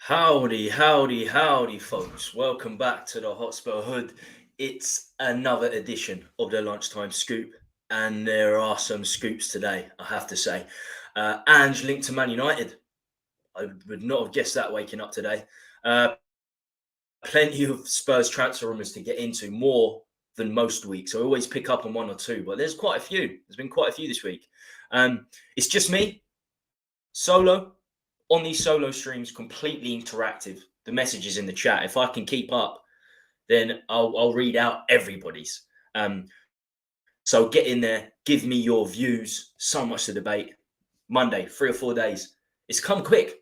Howdy, howdy, howdy, folks. Welcome back to the Hotspur Hood. It's another edition of the Lunchtime Scoop, and there are some scoops today, I have to say. Ange linked to Man United. I would not have guessed that waking up today. Uh, Plenty of Spurs transfer rumours to get into, more than most weeks. I always pick up on one or two, but there's quite a few. There's been quite a few this week. It's just me, solo, on these solo streams, completely interactive. The messages in the chat, if I can keep up, then I'll read out everybody's. So get in there, give me your views. So much to debate. Monday, 3 or 4 days. It's come quick.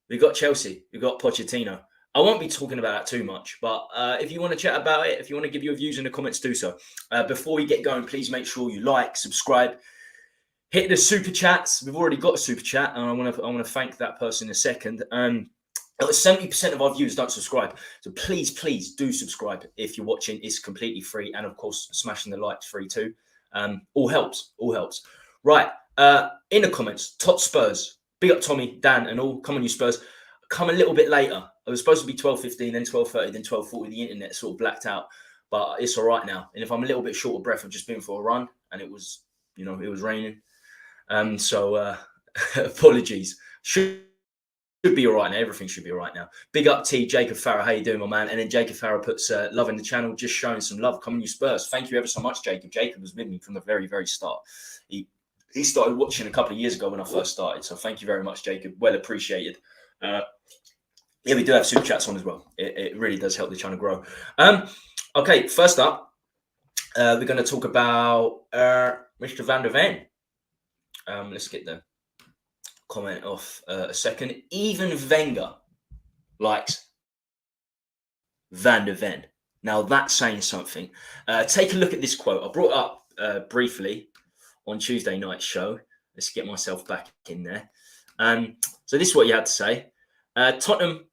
We've got Chelsea, we've got Pochettino. I won't be talking about that too much, but if you want to chat about it, if you want to give your views in the comments, do so. Before we get going, please make sure you like, subscribe, hit the super chats. We've already got a super chat, and I want to thank that person in a second. 70% of our viewers don't subscribe, so please do subscribe if you're watching. It's completely free, and of course, smashing the likes free too. All helps. Right. In the comments, top Spurs. Big up Tommy, Dan, and all. Come on, you Spurs. Come a little bit later. I was supposed to be 12:15, then 12:30, then 12:40. The internet sort of blacked out, but it's all right now. And if I'm a little bit short of breath, I've just been for a run, and it was raining. So apologies. Should be all right now. Everything should be all right now. Big up T, Jacob Farrow. How you doing, my man? And then Jacob Farrow puts love in the channel, just showing some love. Come on, you Spurs. Thank you ever so much, Jacob. Jacob was with me from the very start. He started watching a couple of years ago when I first started. So thank you very much, Jacob. Well appreciated. Yeah, we do have super chats on as well. It really does help the channel grow. Okay, first up, we're going to talk about Mr. Van der Ven. Let's get the comment off a second. Even Wenger likes Van der Ven. Now that's saying something. Take a look at this quote. I brought it up briefly on Tuesday night's show. Let's get myself back in there. So this is what you had to say. Tottenham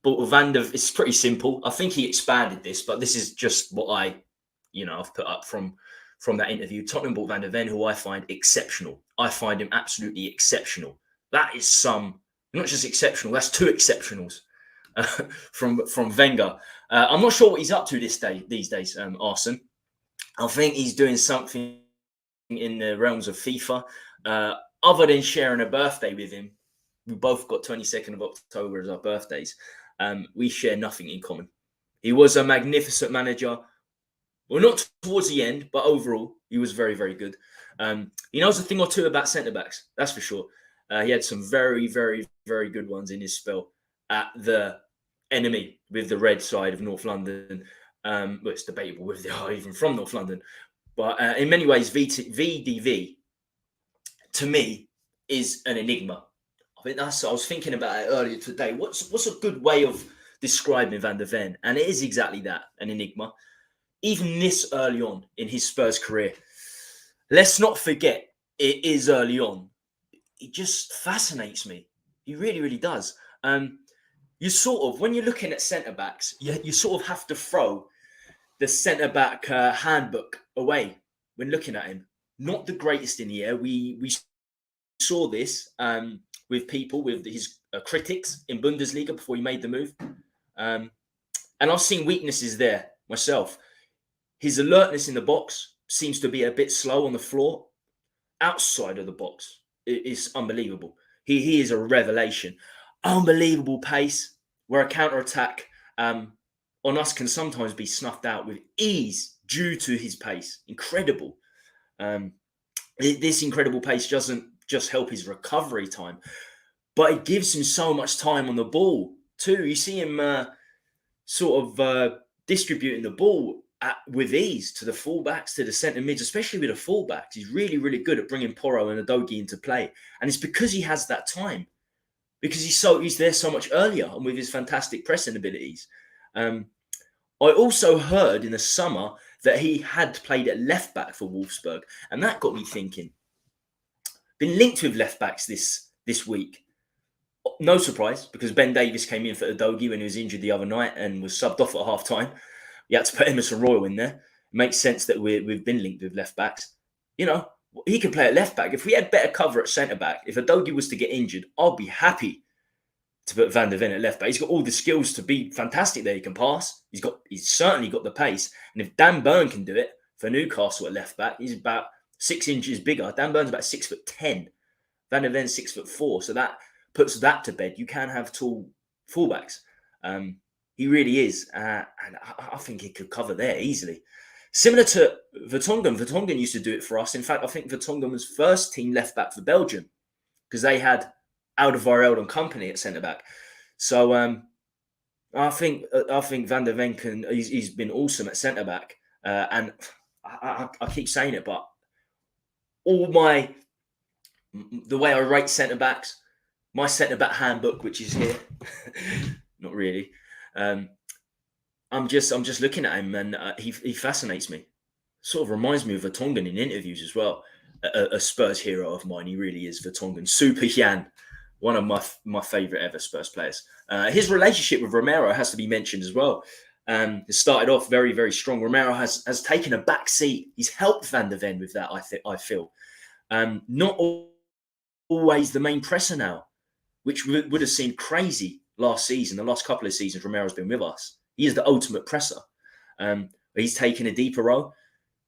bought Van der Ven. It's pretty simple. I think he expanded this, but this is just what I've put up from that interview. Tottenham bought Van der Ven, who I find exceptional. I find him absolutely exceptional. That is not just exceptional, that's two exceptionals from Wenger. I'm not sure what he's up to these days, Arsene. I think he's doing something in the realms of FIFA. Other than sharing a birthday with him, we both got 22nd of October as our birthdays. We share nothing in common. He was a magnificent manager. Well, not towards the end, but overall, he was very good. He knows a thing or two about centre-backs, that's for sure. He had some very good ones in his spell at the enemy with the red side of North London. Well, it's debatable whether they are even from North London. But in many ways, VDV, to me, is an enigma. I was thinking about it earlier today. What's a good way of describing Van der Ven? And it is exactly that, an enigma. Even this early on in his Spurs career, let's not forget, it is early on. It just fascinates me. He really does. You sort of, when you're looking at centre-backs, you sort of have to throw the centre-back handbook away when looking at him. Not the greatest in the air. We saw this with people, with his critics in Bundesliga before he made the move. And I've seen weaknesses there myself. His alertness in the box seems to be a bit slow on the floor. Outside of the box, it is unbelievable. He is a revelation. Unbelievable pace, where a counter-attack on us can sometimes be snuffed out with ease due to his pace. Incredible. This incredible pace doesn't just help his recovery time, but it gives him so much time on the ball too. You see him distributing the ball with ease to the fullbacks, to the centre mids, especially with the fullbacks. He's really good at bringing Porro and Udogie into play, and it's because he has that time, because he's there so much earlier, and with his fantastic pressing abilities. I also heard in the summer that he had played at left back for Wolfsburg, and that got me thinking. Been linked with left backs this week. No surprise, because Ben Davies came in for Udogie when he was injured the other night and was subbed off at half time. You had to put Emerson Royal in there. It makes sense that we've been linked with left backs. He could play at left back. If we had better cover at centre back, if Udogie was to get injured, I'll be happy to put Van der Ven at left back. He's got all the skills to be fantastic there. He can pass. He's certainly got the pace. And if Dan Burn can do it for Newcastle at left back, he's about 6 inches bigger. Dan Burn's about 6'10". Van der Ven's 6'4". So that puts that to bed. You can have tall fullbacks. He really is. And I think he could cover there easily. Similar to Vertonghen. Vertonghen used to do it for us. In fact, I think Vertonghen was first team left back for Belgium because they had Alderweireld and company at centre back. So I think Van der Ven he's been awesome at centre back. And I keep saying it, but the way I rate centre backs, my centre back handbook, which is here, not really. I'm just looking at him, and he fascinates me. Sort of reminds me of Vertonghen in interviews as well. A Spurs hero of mine, he really is, Vertonghen. Super Jan, one of my favourite ever Spurs players. His relationship with Romero has to be mentioned as well. It started off very, very strong. Romero has taken a back seat. He's helped Van der Ven with that, I feel. Not always the main presser now, which would have seemed crazy last season. The last couple of seasons, Romero's been with us. He is the ultimate presser. He's taken a deeper role.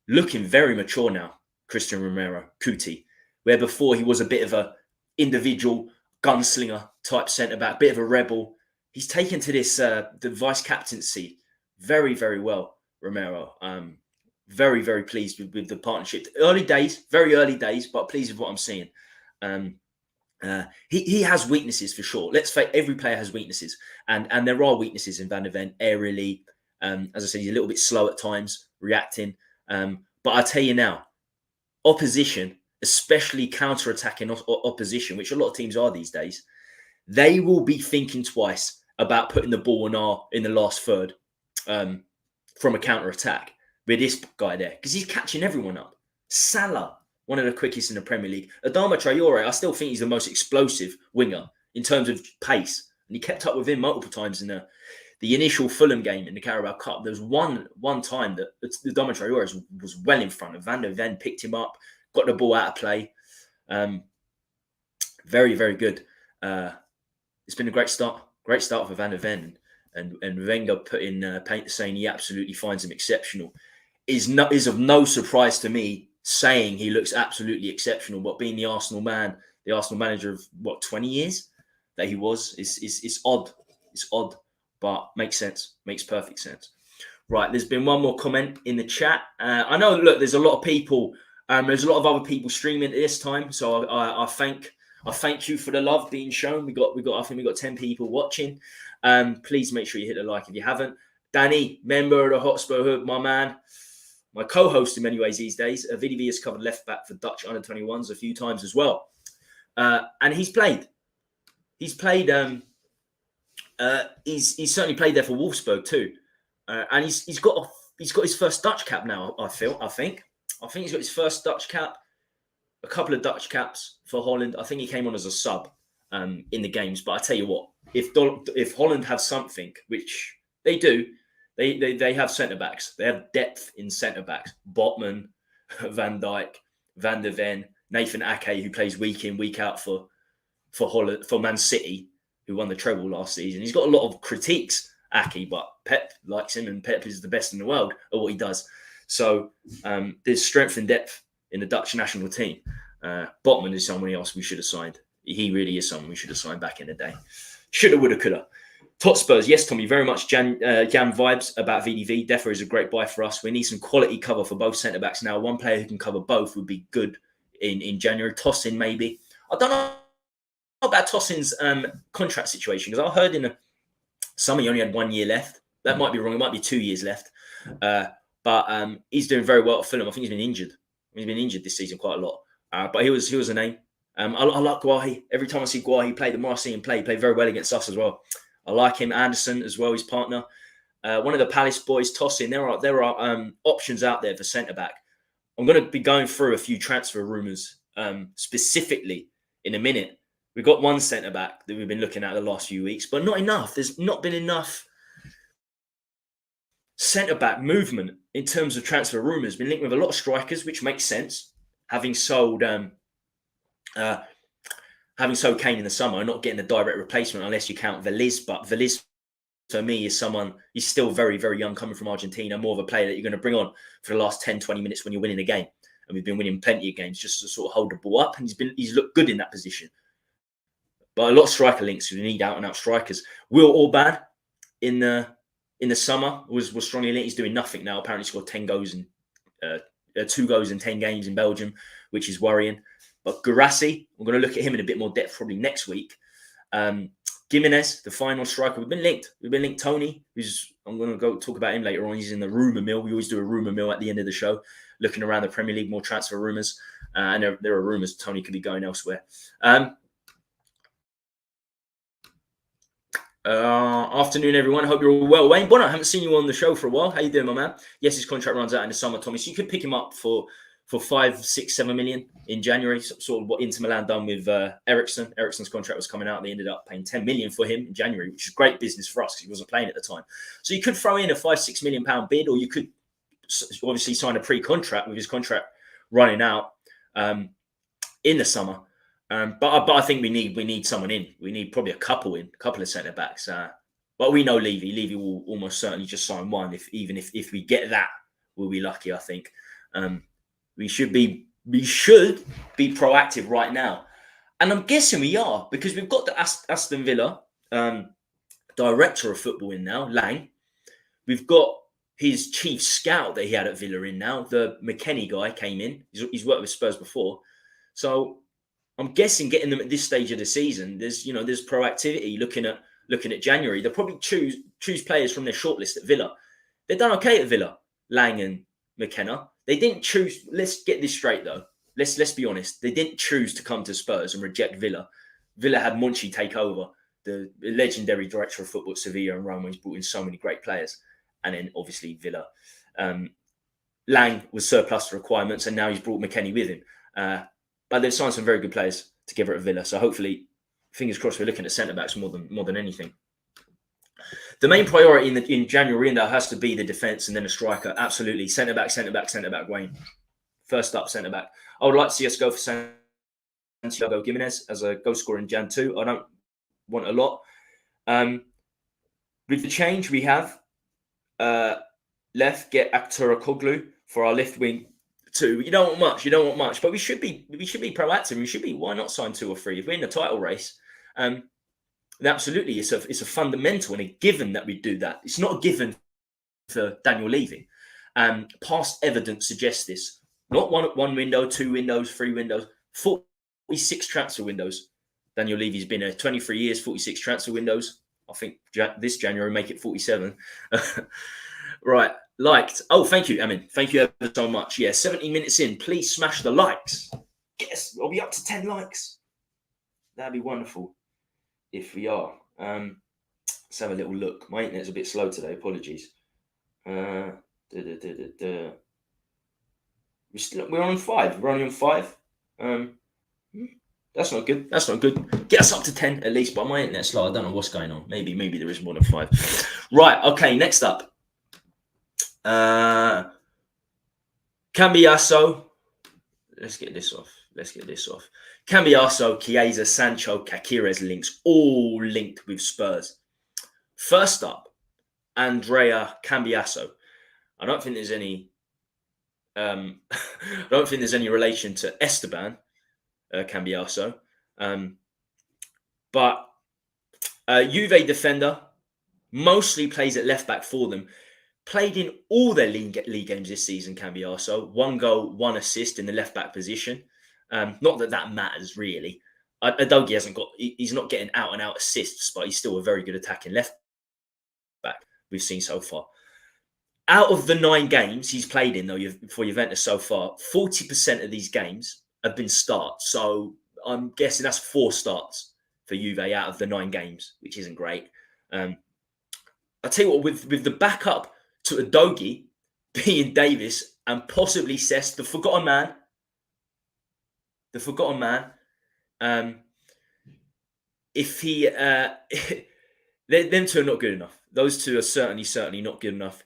Looking very mature now, Christian Romero, Kuti, where before he was a bit of a individual gunslinger type centre-back, bit of a rebel. He's taken to this the vice-captaincy very, very well, Romero. Very, very pleased with the partnership. Very early days, but pleased with what I'm seeing. He has weaknesses for sure. Let's face every player has weaknesses, and there are weaknesses in Van der Ven aerially. As I said, he's a little bit slow at times, reacting. But I tell you now, opposition, especially counter-attacking opposition, which a lot of teams are these days, they will be thinking twice about putting the ball in the last third from a counter-attack with this guy there, because he's catching everyone up. Salah, one of the quickest in the Premier League. Adama Traore, I still think he's the most explosive winger in terms of pace. And he kept up with him multiple times in the initial Fulham game in the Carabao Cup. There was one time that Adama Traore was well in front of Van der Ven, picked him up, got the ball out of play. Very, very good. It's been a great start for Van der Ven. And Wenger put in paint saying he absolutely finds him exceptional. Is of no surprise to me, saying he looks absolutely exceptional, but being the Arsenal manager of 20 years that he was, it's odd. It's odd, but makes sense. Makes perfect sense. Right, there's been one more comment in the chat. I know, look, there's a lot of people. There's a lot of other people streaming at this time, so I thank you for the love being shown. I think we got 10 people watching. Please make sure you hit the like if you haven't. Danny, member of the Hotspur Hood, my man. My co-host in many ways these days. VDV has covered left back for Dutch under-21s a few times as well. And he's played. He's certainly played there for Wolfsburg too. And he's got his first Dutch cap now, I think he's got his first Dutch cap, a couple of Dutch caps for Holland. I think he came on as a sub in the games. But I tell you what, if Holland have something, which they do, They have centre-backs. They have depth in centre-backs. Botman, Van Dijk, Van der Ven, Nathan Ake, who plays week in, week out for Holland, for Man City, who won the treble last season. He's got a lot of critiques, Ake, but Pep likes him, and Pep is the best in the world at what he does. So there's strength and depth in the Dutch national team. Botman is someone else we should have signed. He really is someone we should have signed back in the day. Shoulda, woulda, coulda. Tot Spurs, yes, Tommy, very much Jan vibes about VDV. Defo is a great buy for us. We need some quality cover for both centre-backs now. One player who can cover both would be good in January. Tosin, maybe. I don't know about Tosin's contract situation, because I heard in the summer he only had 1 year left. That might be wrong. It might be 2 years left. But he's doing very well at Fulham. I think he's been injured. He's been injured this season quite a lot. But he was a name. I like Guahi. Every time I see Guahi play, the more I see him play, he played very well against us as well. I like him. Anderson as well, his partner. One of the Palace boys, Tosin. There are options out there for centre-back. I'm going to be going through a few transfer rumours specifically in a minute. We've got one centre-back that we've been looking at the last few weeks, but not enough. There's not been enough centre-back movement in terms of transfer rumours. Been linked with a lot of strikers, which makes sense, having sold having Sol Kane in the summer and not getting a direct replacement unless you count Veliz. But Veliz, for me, is someone, he's still very, very young, coming from Argentina, more of a player that you're going to bring on for the last 10, 20 minutes when you're winning a game. And we've been winning plenty of games just to sort of hold the ball up. And he's looked good in that position. But a lot of striker links, we need out-and-out strikers. Will Orban in the summer was strongly linked. He's doing nothing now. Apparently scored 10 goals and 2 goals in 10 games in Belgium, which is worrying. But Guirassy, we're going to look at him in a bit more depth probably next week. Gimenez, the final striker, we've been linked. Tony, who's, I'm going to go talk about him later on. He's in the rumour mill. We always do a rumour mill at the end of the show, looking around the Premier League, more transfer rumours. And there are rumours Tony could be going elsewhere. Afternoon, everyone. Hope you're all well. Wayne Bonner, I haven't seen you on the show for a while. How you doing, my man? Yes, his contract runs out in the summer, Tommy. So you could pick him up for 5, 6, 7 million in January. Sort of what Inter Milan done with Eriksen. Eriksen's contract was coming out. They ended up paying 10 million for him in January, which is great business for us because he wasn't playing at the time. So you could throw in a 5, 6 million pound bid, or you could obviously sign a pre-contract with his contract running out in the summer. But I think we need someone in. We need probably a couple of centre backs. But we know Levy. Levy will almost certainly just sign one. If we get that, we'll be lucky. I think we should be proactive right now, and I'm guessing we are because we've got the Aston Villa director of football in now, Lang. We've got his chief scout that he had at Villa in now. The McKennie guy came in. He's worked with Spurs before, so I'm guessing getting them at this stage of the season, there's proactivity looking at January. They'll probably choose players from their shortlist at Villa. They've done okay at Villa, Lang and McKenna. They didn't choose. Let's get this straight though. Let's be honest. They didn't choose to come to Spurs and reject Villa. Villa had Monchi take over, the legendary director of football at Sevilla and Rome. He's brought in so many great players, and then obviously Villa. Lang was surplus to requirements, and now he's brought McKennie with him. But they've signed some very good players together at Villa. So hopefully, fingers crossed, we're looking at centre-backs more than anything. The main priority in January window has to be the defence and then a striker. Absolutely. Centre-back, Wayne. First up, centre-back. I would like to see us go for Santiago Gimenez as a goal scorer in Jan 2. I don't want a lot. With the change, we have left, get Aktarakoglu for our left wing. 2. You don't want much, but we should be proactive. We should be. Why not sign 2 or 3 if we're in the title race? Absolutely, it's a fundamental and a given that we do that. It's not a given for Daniel Levy. Past evidence suggests this. Not one window, 2 windows, 3 windows, 46 transfer windows. Daniel Levy's been here 23 years, 46 transfer windows. I think this January make it 47. Right. Liked. Oh, thank you, Amin. Thank you ever so much. Yeah, 70 minutes in. Please smash the likes. Yes, I'll be up to 10 likes. That'd be wonderful if we are. Let's have a little look. My internet's a bit slow today. Apologies. We're on 5. We're only on 5. That's not good. Get us up to 10 at least. But my internet's slow. I don't know what's going on. Maybe there is more than 5. Right. Okay. Next up. Cambiasso. Let's get this off. Cambiasso, Chiesa, Sancho, Caceres links, all linked with Spurs. First up, Andrea Cambiasso. I don't think there's any relation to Esteban Cambiasso. But Juve defender, mostly plays at left back for them. Played in all their league games this season, Cambiasso. 1 goal, 1 assist in the left-back position. Not that matters, really. Adogi he's not getting out-and-out assists, but he's still a very good attacking left-back we've seen so far. Out of the 9 games he's played in, though, for Juventus so far, 40% of these games have been starts. So I'm guessing that's 4 starts for Juve out of the 9 games, which isn't great. I'll tell you what, with the backup to Adogi being Davis and possibly Cesc, the forgotten man. If he, them 2 are not good enough. Those 2 are certainly not good enough.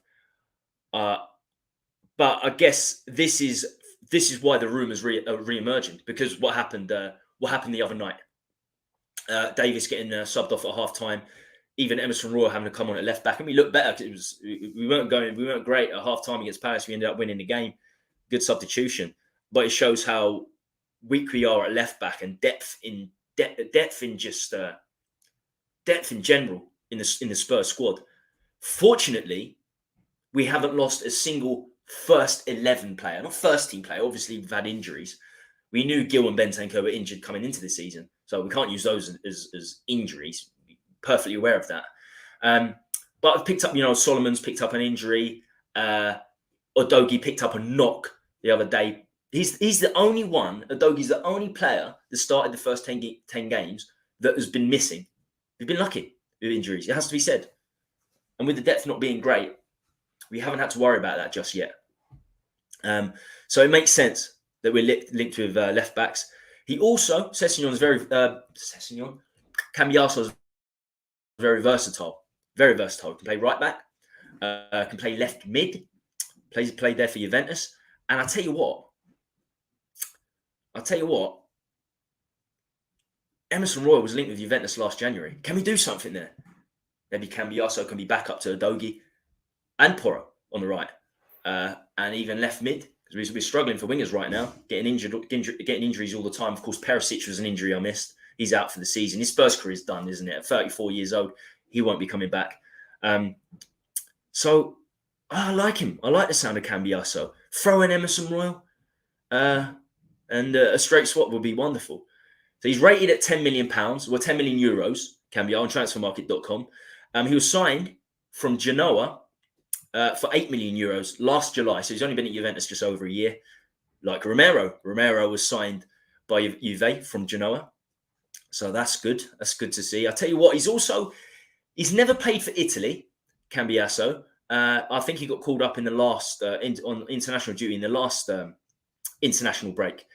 But I guess this is why the rumours re-emerging, because what happened the other night. Davis getting subbed off at half time. Even Emerson Royal having to come on at left back, and we looked better. We weren't great at half time against Palace. We ended up winning the game. Good substitution, but it shows how weak we are at left back and depth in general in the Spurs squad. Fortunately, we haven't lost a single first 11 player, not first team player. Obviously, we've had injuries. We knew Gil and Bentancur were injured coming into the season, so we can't use those as injuries. Perfectly aware of that. But I've picked up, Solomon's picked up an injury. Udogie picked up a knock the other day. He's the only one. Udogie's the only player that started the first 10 games that has been missing. We've been lucky with injuries. It has to be said. And with the depth not being great, we haven't had to worry about that just yet. So it makes sense that we're linked with left backs. He also, Cambiasso is very versatile. Very versatile. Can play right back. Can play left mid. Played there for Juventus. And I'll tell you what. Emerson Royal was linked with Juventus last January. Can we do something there? Maybe Cambiasso can be back up to Udogie and Porro on the right. And even left mid. Because we're struggling for wingers right now. Getting injuries all the time. Of course, Perisic was an injury I missed. He's out for the season. His Spurs career is done, isn't it? At 34 years old, he won't be coming back. So I like him. I like the sound of Cambiasso. Throw in Emerson Royal. And a straight swap would be wonderful. So he's rated at £10 million, or 10 million euros, Cambiasso on transfermarket.com. He was signed from Genoa for 8 million euros last July. So he's only been at Juventus just over a year. Like Romero. Romero was signed by Juve from Genoa. So that's good. That's good to see. I'll tell you what, he's never played for Italy, Cambiasso. I think he got called up in the last, on international duty in the last international break.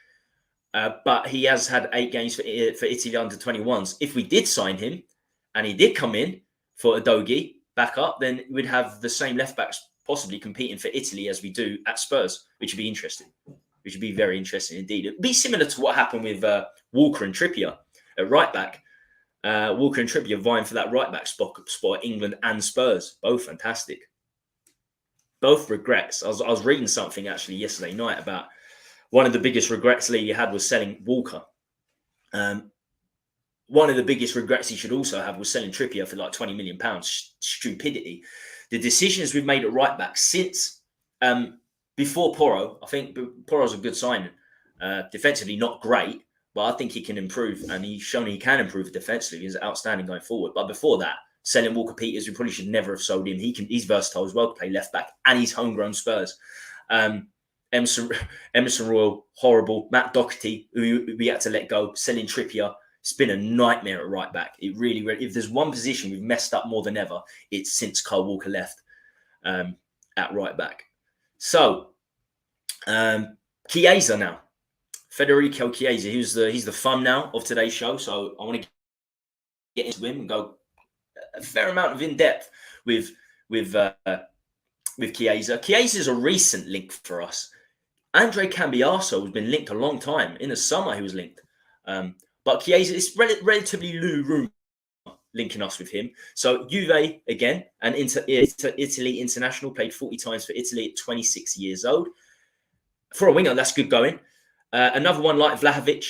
But he has had 8 games for Italy under 21s. If we did sign him and he did come in for Udogie back up, then we'd have the same left backs possibly competing for Italy as we do at Spurs, which would be interesting. Which would be very interesting indeed. It'd be similar to what happened with Walker and Trippier at right back. Walker and Trippier vying for that right back spot at England and Spurs. Both fantastic. Both regrets. I was reading something actually yesterday night about one of the biggest regrets Lee had was selling Walker. One of the biggest regrets he should also have was selling Trippier for like £20 million. Stupidity. The decisions we've made at right back since before Porro, I think Porro's a good signing. Defensively, not great, but I think he can improve, and he's shown he can improve defensively. He's outstanding going forward. But before that, selling Walker Peters, we probably should never have sold him. He's versatile as well to play left back, and he's homegrown Spurs. Emerson Royal, horrible. Matt Doherty, who we had to let go, selling Trippier. It's been a nightmare at right back. It really, if there's one position we've messed up more than ever, it's since Kyle Walker left at right back. So, Chiesa now. Federico Chiesa. He's the fun now of today's show. So I want to get into him and go a fair amount of in-depth with Chiesa. Chiesa is a recent link for us. Andre Cambiasso has been linked a long time. In the summer, he was linked. But Chiesa is relatively low room linking us with him. So Juve, again, and Italy international, played 40 times for Italy at 26 years old. For a winger, that's good going. Another one like Vlahovic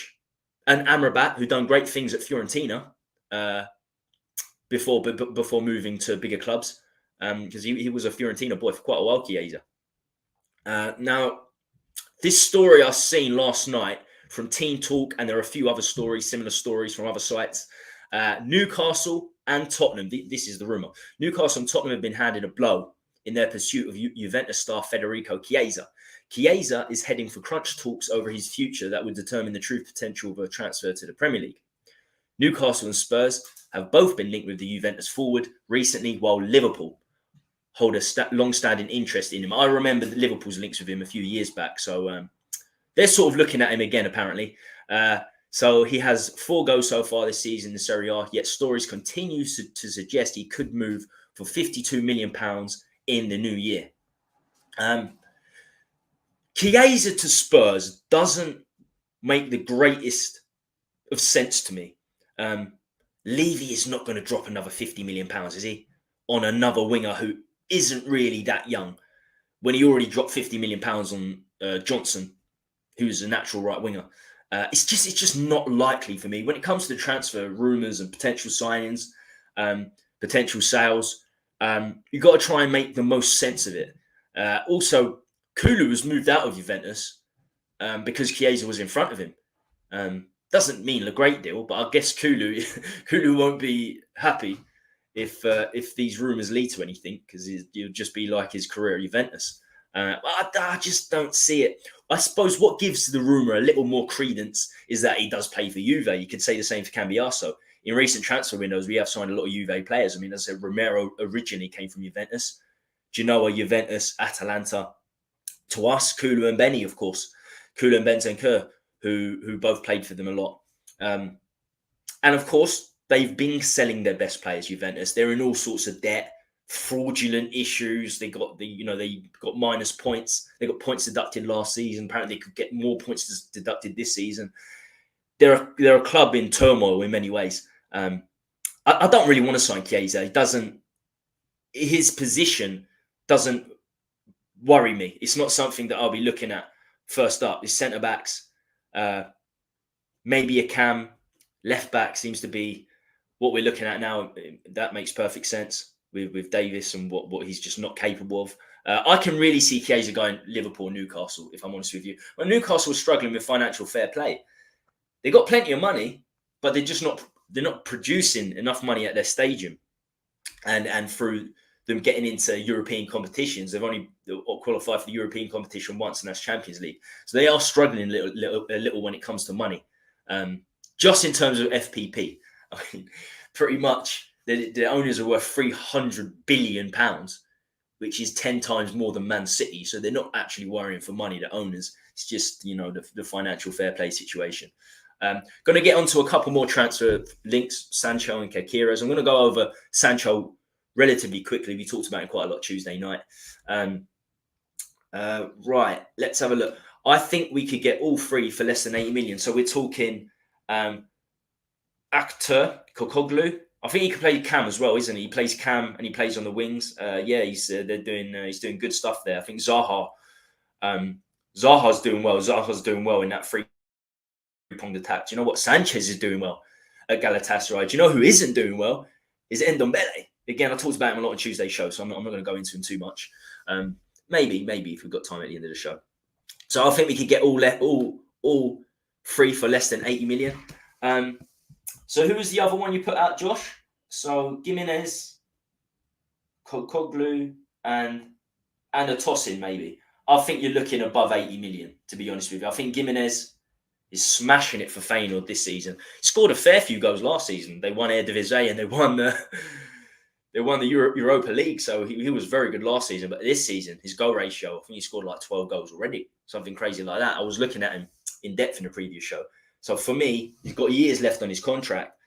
and Amrabat, who done great things at Fiorentina before moving to bigger clubs, because he was a Fiorentina boy for quite a while, Chiesa. Now, this story I seen last night from Team Talk, and there are a few other stories, similar stories from other sites. Newcastle and Tottenham, this is the rumour. Newcastle and Tottenham have been handed a blow in their pursuit of Juventus star Federico Chiesa. Chiesa is heading for crunch talks over his future that would determine the true potential of a transfer to the Premier League. Newcastle and Spurs have both been linked with the Juventus forward recently, while Liverpool hold a long-standing interest in him. I remember Liverpool's links with him a few years back, so they're sort of looking at him again, apparently. So he has 4 goals so far this season in Serie A, yet stories continue to suggest he could move for £52 million in the new year. Chiesa to Spurs doesn't make the greatest of sense to me. Levy is not going to drop another £50 million, is he? On another winger who isn't really that young, when he already dropped £50 million on Johnson, who's a natural right winger. It's just not likely for me when it comes to transfer rumours and potential signings, potential sales. You've got to try and make the most sense of it. Also, Kulu was moved out of Juventus because Chiesa was in front of him. Doesn't mean a great deal, but I guess Kulu won't be happy if these rumours lead to anything, because it'll just be like his career at Juventus. I just don't see it. I suppose what gives the rumour a little more credence is that he does play for Juve. You could say the same for Cambiasso. In recent transfer windows, we have signed a lot of Juve players. I mean, as I said, Romero originally came from Juventus. Genoa, Juventus, Atalanta. To us, Kulu and Benny, of course. Kulu and Bentancur, who both played for them a lot. And of course, they've been selling their best players, Juventus. They're in all sorts of debt, fraudulent issues. They got minus points. They got points deducted last season. Apparently, they could get more points deducted this season. They're a club in turmoil in many ways. I don't really want to sign Chiesa. His position doesn't worry me. It's not something that I'll be looking at first up. His centre backs, maybe a cam. Left back seems to be what we're looking at now. That makes perfect sense with Davis and what he's just not capable of. I can really see Chiesa going Liverpool, Newcastle, if I'm honest with you. When Newcastle was struggling with financial fair play, they got plenty of money, but they're not producing enough money at their stadium, and through them getting into European competitions, they've only qualified for the European competition once, and that's Champions League. So they are struggling a little when it comes to money. Just in terms of FPP, I mean, pretty much the owners are worth £300 billion, which is 10 times more than Man City. So they're not actually worrying for money, the owners. It's just, the financial fair play situation. Going to get onto a couple more transfer links, Sancho and Caceres. I'm going to go over Sancho relatively quickly. We talked about him quite a lot Tuesday night. Right, let's have a look. I think we could get all three for less than 80 million. So we're talking Actor Kokoglu. I think he can play Cam as well, isn't he? He plays Cam and he plays on the wings. He's doing good stuff there. I think Zaha's doing well. Zaha's doing well in that three-pronged attack. Do you know what? Sanchez is doing well at Galatasaray. Do you know who isn't doing well? Is Ndombele. Again, I talked about him a lot on Tuesday's show, so I'm not going to go into him too much. Maybe if we've got time at the end of the show. So I think we could get all three for less than 80 million. So who was the other one you put out, Josh? So Gimenez, Kokoglu, and a toss-in maybe. I think you're looking above 80 million, to be honest with you. I think Gimenez is smashing it for Feyenoord this season. He scored a fair few goals last season. They won Eredivisie and they won the Europa League. So he was very good last season. But this season, his goal ratio, I think he scored like 12 goals already. Something crazy like that. I was looking at him in depth in the previous show. So for me, he's got years left on his contract.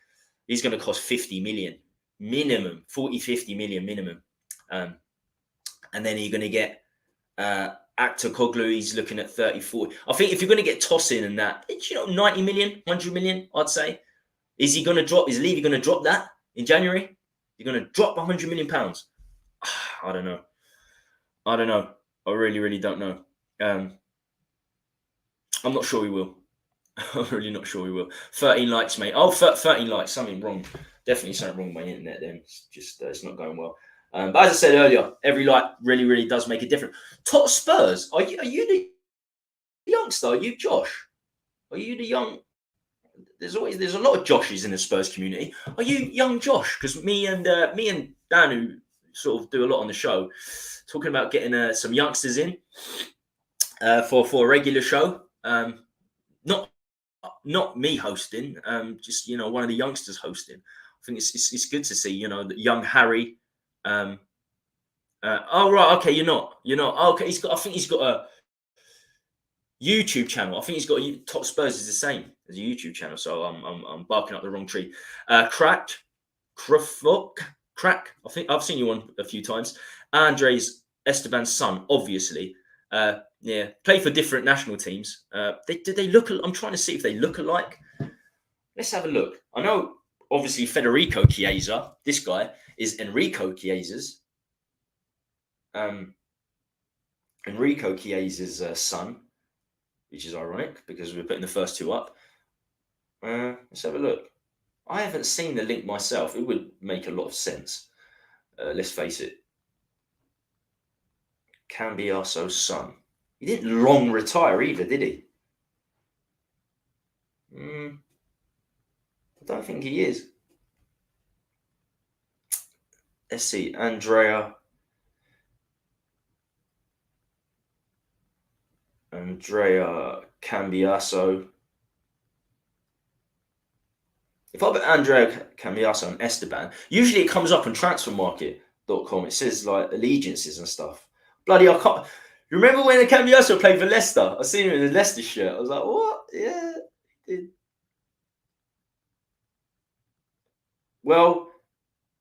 He's going to cost 50 million minimum, 40, 50 million minimum. And then you're going to get Actor Koglu. He's looking at 30, 40. I think if you're going to get tossing and that, 90 million, 100 million, I'd say. Is he going to drop? Is Levy going to drop that in January? You're going to drop 100 million pounds? I don't know. I really, really don't know. I'm not sure he will. I'm really not sure we will. 13 likes, mate. Oh, 13 likes. Something wrong. Definitely something wrong with my internet then. It's just, it's not going well. But as I said earlier, every like really, really does make a difference. Top Spurs, are you the youngster? Are you Josh? Are you the young? There's a lot of Joshes in the Spurs community. Are you young Josh? Because me and Dan, who sort of do a lot on the show, talking about getting some youngsters in for a regular show. Not me hosting, just one of the youngsters hosting. I think it's good to see, that young Harry. Oh right, okay, you're not. Oh, okay, I think he's got a YouTube channel. I think he's got Top Spurs is the same as a YouTube channel. So I'm barking up the wrong tree. Crack. I think I've seen you on a few times. Andres Esteban's son, obviously. Play for different national teams. Did they look? I'm trying to see if they look alike. Let's have a look. I know obviously Federico Chiesa. This guy is Enrico Chiesa's son, which is ironic because we're putting the first two up. Let's have a look. I haven't seen the link myself. It would make a lot of sense. Let's face it. Cambiasso's son. He didn't long retire either, did he? I don't think he is. Let's see. Andrea Cambiasso. If I put Andrea Cambiasso and Esteban, usually it comes up on transfermarket.com. It says like allegiances and stuff. Bloody, I can't. You remember when Cambiasso played for Leicester? I seen him in the Leicester shirt. I was like, what? Yeah, he did. Well,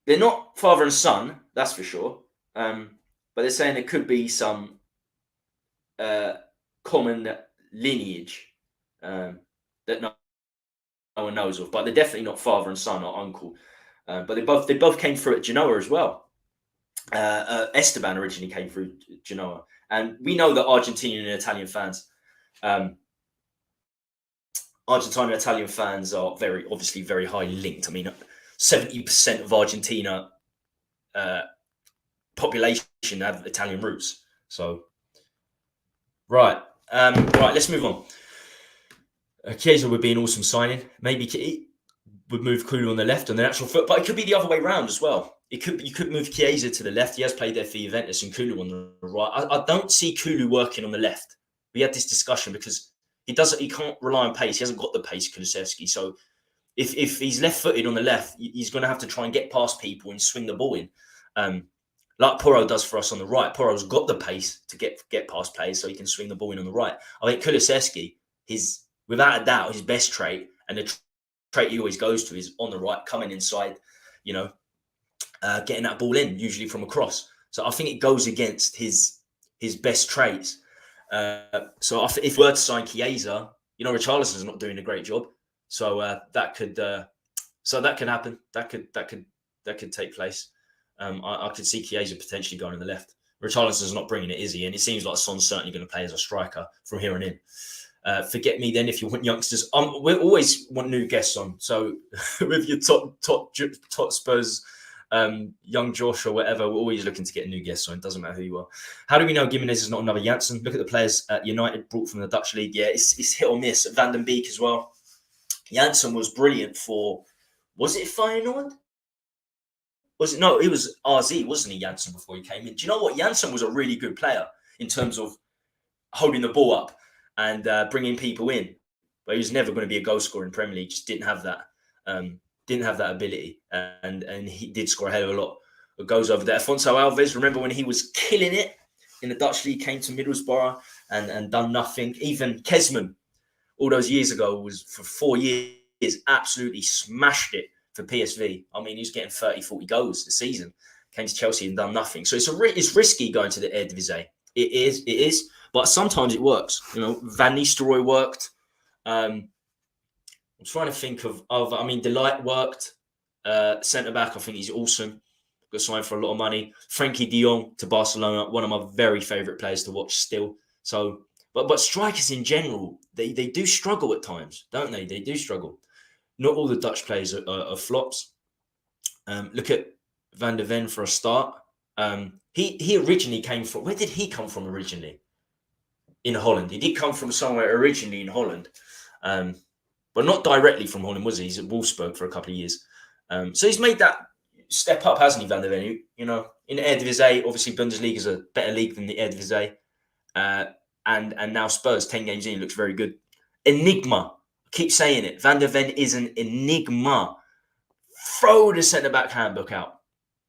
they're not father and son, that's for sure. But they're saying there could be some common lineage that no one knows of. But they're definitely not father and son or uncle. But they both came through at Genoa as well. Esteban originally came through Genoa, and we know that Argentinian and Italian fans, Argentine and Italian fans are obviously very highly linked. I mean, 70% of Argentina population have Italian roots. So, right, let's move on. Chiesa would be an awesome signing. Maybe he would move Kulu on the left on the natural foot, but it could be the other way around as well. You could move Chiesa to the left. He has played there for Juventus, and Kulu on the right. I don't see Kulu working on the left. We had this discussion because he can't rely on pace. He hasn't got the pace, Kulusevski. So if he's left-footed on the left, he's going to have to try and get past people and swing the ball in, like Porro does for us on the right. Porro's got the pace to get past players, so he can swing the ball in on the right. I think Kulusevski, without a doubt, his best trait, and the trait he always goes to, is on the right, coming inside, getting that ball in, usually from a cross. So I think it goes against his best traits. So if we were to sign Chiesa, Richarlison's not doing a great job. So that could happen. That could take place. I could see Chiesa potentially going on the left. Richarlison's not bringing it, is he? And it seems like Son's certainly going to play as a striker from here on in. Forget me then if you want youngsters. We always want new guests on. So with your top Spurs, young Josh or whatever, we're always looking to get a new guest on. It doesn't matter who you are. How do we know Gimenez is not another Janssen? Look at the players at United brought from the Dutch league. Yeah, it's hit or miss. Van den Beek as well. Janssen was brilliant for, was it Feyenoord? No, it was RZ, wasn't he, Janssen, before he came in? Do you know what? Janssen was a really good player in terms of holding the ball up and bringing people in. But he was never going to be a goal scorer in Premier League. Just didn't have that ability. And he did score a hell of a lot of goals over there. Afonso Alves, remember when he was killing it in the Dutch league, came to Middlesbrough and done nothing. Even Kesman, all those years ago, was for 4 years, absolutely smashed it for PSV. I mean, he was getting 30, 40 goals a season. Came to Chelsea and done nothing. So it's risky going to the Eredivisie. It is. But sometimes it works. Van Nistelrooy worked. I'm trying to think of Delight worked. Centre-back, I think he's awesome. Got signed for a lot of money. Frankie de Jong to Barcelona, one of my very favourite players to watch still. So, but strikers in general, they do struggle at times, don't they? They do struggle. Not all the Dutch players are flops. Look at Van der Ven for a start. He originally came from... Where did he come from originally? In Holland. He did come from somewhere originally in Holland. But not directly from Holland, was he? He's at Wolfsburg for a couple of years. So he's made that step up, hasn't he, Van der Ven? In the Eredivisie, obviously Bundesliga is a better league than the Eredivisie. And now Spurs, 10 games in, looks very good. Enigma. I keep saying it. Van der Ven is an enigma. Throw the centre-back handbook out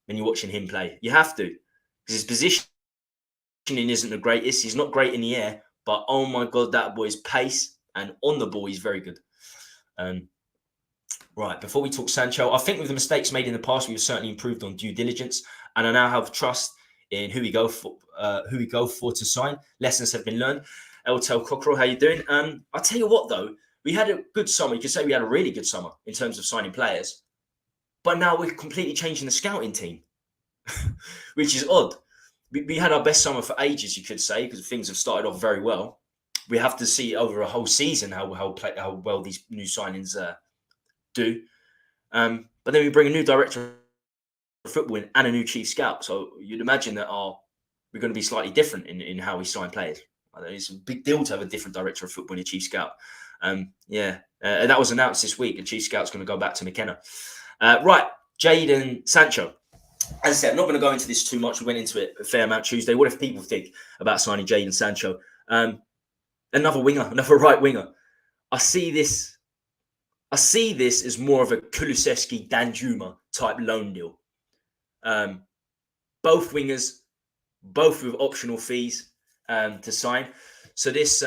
when you're watching him play. You have to. Because his positioning isn't the greatest. He's not great in the air. But, oh my God, that boy's pace. And on the ball, he's very good. Right, before we talk Sancho, I think with the mistakes made in the past, we've certainly improved on due diligence. And I now have trust in who we go for to sign. Lessons have been learned. Eltel Cockerell, how you doing? I'll tell you what, though. We had a good summer. You could say we had a really good summer in terms of signing players. But now we're completely changing the scouting team, which is odd. We had our best summer for ages, you could say, because things have started off very well. We have to see over a whole season how well these new signings do. But then we bring a new director of football in and a new chief scout. So you'd imagine that we're going to be slightly different in how we sign players. It's a big deal to have a different director of football and a chief scout. And that was announced this week. The chief scout's going to go back to McKenna. Right, Jadon Sancho. As I said, I'm not going to go into this too much. We went into it a fair amount Tuesday. What if people think about signing Jadon Sancho? Another winger, another right winger. I see this as more of a Kulusevski, Danjuma type loan deal. Both wingers, both with optional fees to sign. So this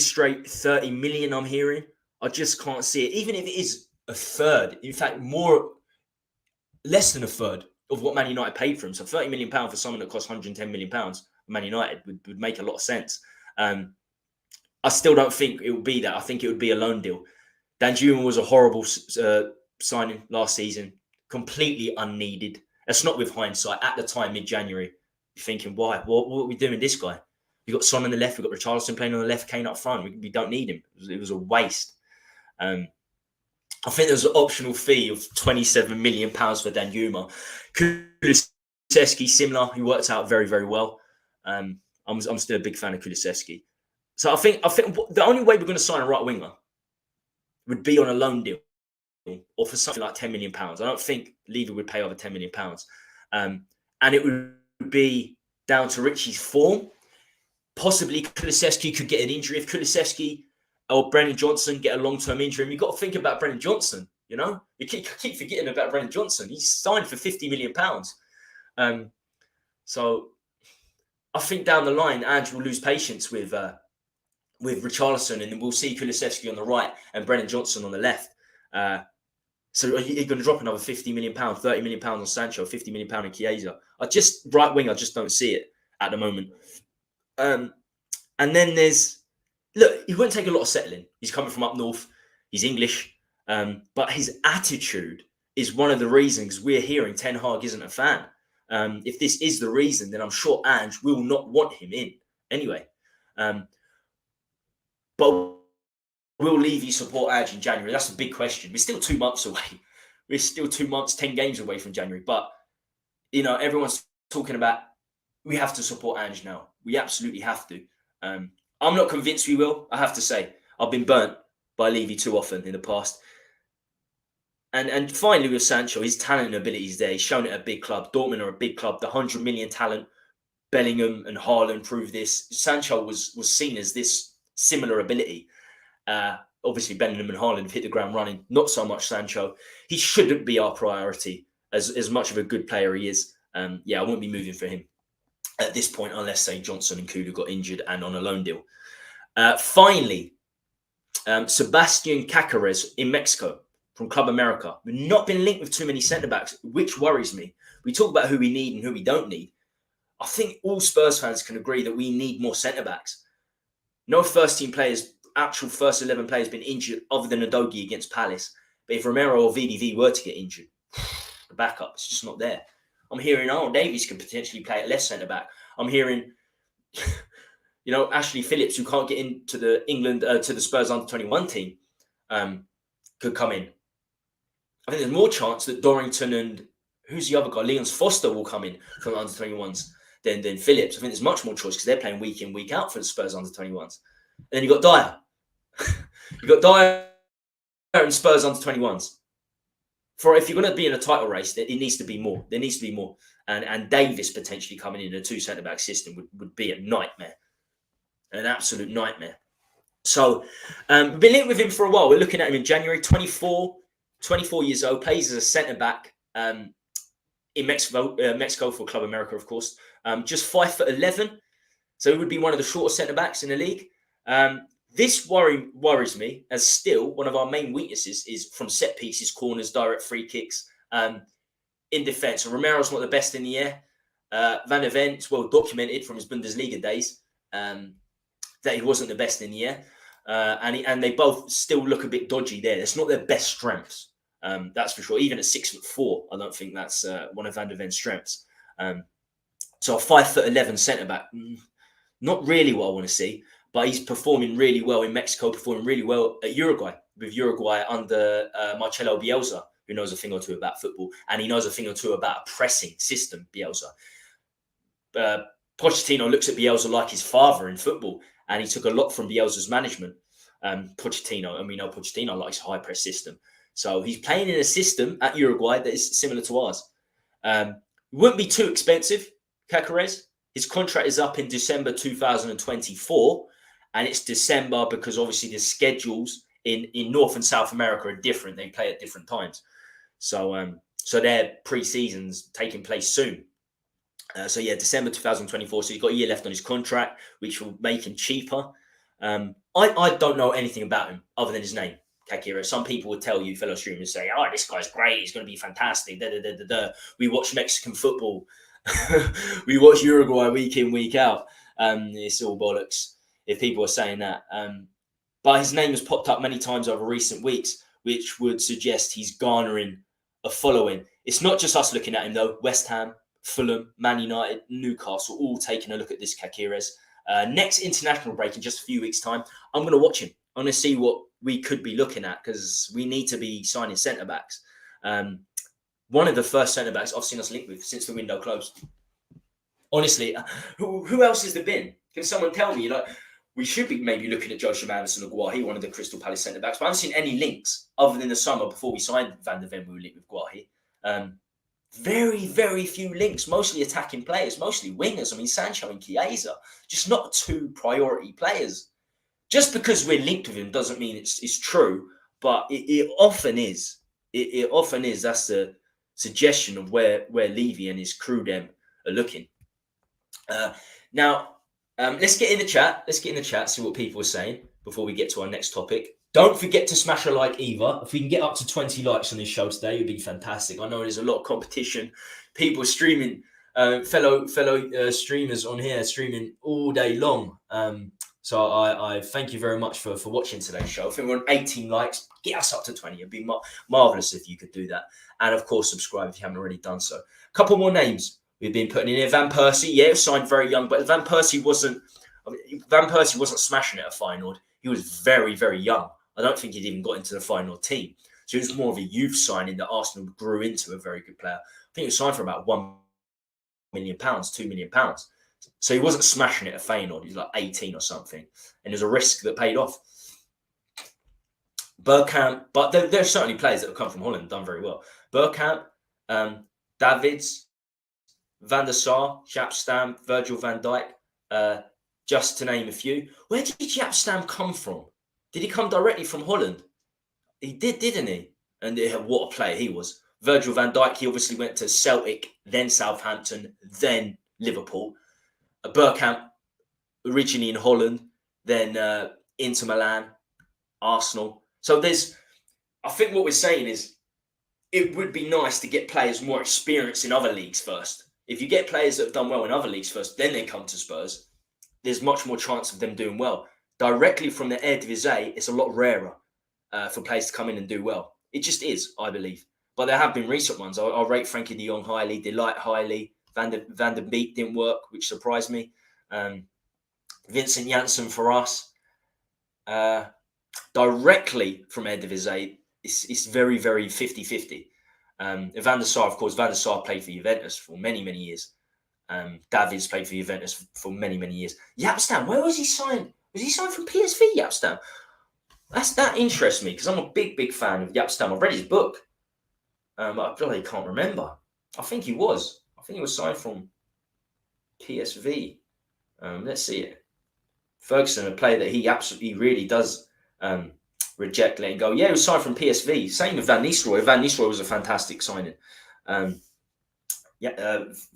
straight 30 million I'm hearing, I just can't see it. Even if it is a third, in fact, less than a third of what Man United paid for him. So £30 million for someone that costs £110 million, Man United would make a lot of sense. I still don't think it would be that. I think it would be a loan deal. Danjuma was a horrible signing last season, completely unneeded. That's not with hindsight. At the time, mid-January, you're thinking, why? What are we doing with this guy? We've got Son on the left. We've got Richarlison playing on the left, Kane up front. We don't need him. It was a waste. I think there was an optional fee of £27 million for Danjuma. Kulusevski, similar. He worked out very, very well. I'm still a big fan of Kulusevski. So I think the only way we're going to sign a right winger would be on a loan deal or for something like £10 million. I don't think Levy would pay over £10 million. And it would be down to Richie's form. Possibly Kulusevski could get an injury. If Kulusevski or Brennan Johnson get a long-term injury, and you've got to think about Brennan Johnson, you know? You keep forgetting about Brennan Johnson. He's signed for £50 million. So I think down the line, Ange will lose patience with Richarlison, and then we'll see Kulusevski on the right and Brennan Johnson on the left. So are you going to drop another £50 million, £30 million on Sancho, £50 million on Chiesa? Right wing, I just don't see it at the moment. And then he won't take a lot of settling. He's coming from up north. He's English. But his attitude is one of the reasons we're hearing Ten Hag isn't a fan. If this is the reason, then I'm sure Ange will not want him in anyway. But will Levy support Ange in January? That's a big question. We're still 2 months away. We're still 2 months, 10 games away from January. But, everyone's talking about we have to support Ange now. We absolutely have to. I'm not convinced we will, I have to say. I've been burnt by Levy too often in the past. And finally with Sancho, his talent and ability is there. He's shown it at a big club. Dortmund are a big club. The 100 million talent. Bellingham and Haaland proved this. Sancho was seen as this similar ability. Obviously, Bellingham and Haaland have hit the ground running. Not so much Sancho. He shouldn't be our priority as much of a good player he is. I won't be moving for him at this point unless, say, Johnson and Kulu got injured and on a loan deal. Finally, Sebastian Caceres in Mexico from Club America. We've not been linked with too many centre-backs, which worries me. We talk about who we need and who we don't need. I think all Spurs fans can agree that we need more centre-backs. No first-team players, actual first 11 players, been injured other than Udogie against Palace. But if Romero or VDV were to get injured, the backup is just not there. I'm hearing Arnold Davies could potentially play at left centre-back. I'm hearing, Ashley Phillips, who can't get into the to the Spurs under-21 team, could come in. I think there's more chance that Dorrington and who's the other guy, Leons Foster, will come in from under-21s than Phillips. I think there's much more choice because they're playing week in, week out for the Spurs under-21s. And then you've got Dyer. You've got Dyer and Spurs under-21s. If you're going to be in a title race, it needs to be more. There needs to be more. And Davis potentially coming in a two centre-back system would be a nightmare. An absolute nightmare. So we've been linked with him for a while. We're looking at him in January, 24 years old, plays as a centre-back in Mexico for Club America, of course. Just 5'11". So he would be one of the shortest centre-backs in the league. This worries me, as still one of our main weaknesses is from set pieces, corners, direct free kicks in defence. So Romero's not the best in the air. Van der Ven, well documented from his Bundesliga days that he wasn't the best in the air. And they both still look a bit dodgy there. It's not their best strengths. That's for sure. Even at 6'4", I don't think that's one of Van der Ven's strengths. So a 5'11" centre back, not really what I want to see. But he's performing really well in Mexico, performing really well at Uruguay, with Uruguay under Marcelo Bielsa, who knows a thing or two about football, and he knows a thing or two about a pressing system, Bielsa. Pochettino looks at Bielsa like his father in football, and he took a lot from Bielsa's management. Pochettino, and we know Pochettino likes a high press system. So he's playing in a system at Uruguay that is similar to ours. It wouldn't be too expensive, Caceres. His contract is up in December 2024, and it's December because obviously the schedules in North and South America are different. They play at different times. So their pre-season's taking place soon. December 2024. So he's got a year left on his contract, which will make him cheaper. I don't know anything about him other than his name, Caceres. Some people would tell you, fellow streamers, say, "Oh, this guy's great. He's going to be fantastic." We watch Mexican football. We watch Uruguay week in, week out. It's all bollocks if people are saying that. But his name has popped up many times over recent weeks, which would suggest he's garnering a following. It's not just us looking at him, though. West Ham, Fulham, Man United, Newcastle, all taking a look at this Caceres. Next international break in just a few weeks' time, I'm going to watch him. I'm going to see what we could be looking at because we need to be signing centre-backs. One of the first centre-backs I've seen us linked with since the window closed. Honestly, who else has there been? Can someone tell me? We should be maybe looking at Joshua Anderson or Guahi, one of the Crystal Palace centre-backs, but I haven't seen any links other than the summer before we signed Van der Ven. We were linked with Guahi. Very, very few links, mostly attacking players, mostly wingers. I mean, Sancho and Chiesa, just not two priority players. Just because we're linked with him doesn't mean it's true, but it often is. It often is. That's the suggestion of where Levy and his crew them are looking. Now, let's get in the chat. See what people are saying before we get to our next topic. Don't forget to smash a like either. If we can get up to 20 likes on this show today, it would be fantastic. I know there's a lot of competition. People streaming, fellow streamers on here streaming all day long. So I thank you very much for watching today's show. I think we're on 18 likes. Get us up to 20. It'd be marvellous if you could do that. And of course, subscribe if you haven't already done so. A couple more names we've been putting in here. Van Persie, yeah, signed very young, but Van Persie wasn't smashing it at Feyenoord. He was very, very young. I don't think he'd even got into the final team. So it was more of a youth signing that Arsenal grew into a very good player. I think he was signed for about £1 million, £2 million. So he wasn't smashing it at Feyenoord. He was like 18 or something. And it was a risk that paid off. Bergkamp, but there's certainly players that have come from Holland and done very well. Bergkamp, Davids, Van der Sar, Jaap Stam, Virgil van Dijk, just to name a few. Where did Jaap Stam come from? Did he come directly from Holland? He did, didn't he? And what a player he was. Virgil van Dijk, he obviously went to Celtic, then Southampton, then Liverpool. Bergkamp, originally in Holland, then Inter Milan, Arsenal. So I think what we're saying is it would be nice to get players more experienced in other leagues first. If you get players that have done well in other leagues first, then they come to Spurs, there's much more chance of them doing well. Directly from the Eredivisie, it's a lot rarer for players to come in and do well. It just is, I believe. But there have been recent ones. I rate Frankie de Jong highly, Delight highly. Van der Beek didn't work, which surprised me. Vincent Janssen for us. Directly from Eredivisie, it's very, very 50-50. Van der Sar, of course, Van der Sar played for Juventus for many, many years. Davids played for Juventus for many, many years. Jaap Stam, where was he signed? Was he signed from PSV, Jaap Stam? That interests me because I'm a big, big fan of Jaap Stam. I've read his book. But I really can't remember. I think he was signed from PSV. Let's see it. Ferguson, a player that he absolutely really does reject, letting go. Yeah, he was signed from PSV. Same with Van Nistelrooy. Van Nistelrooy was a fantastic signing.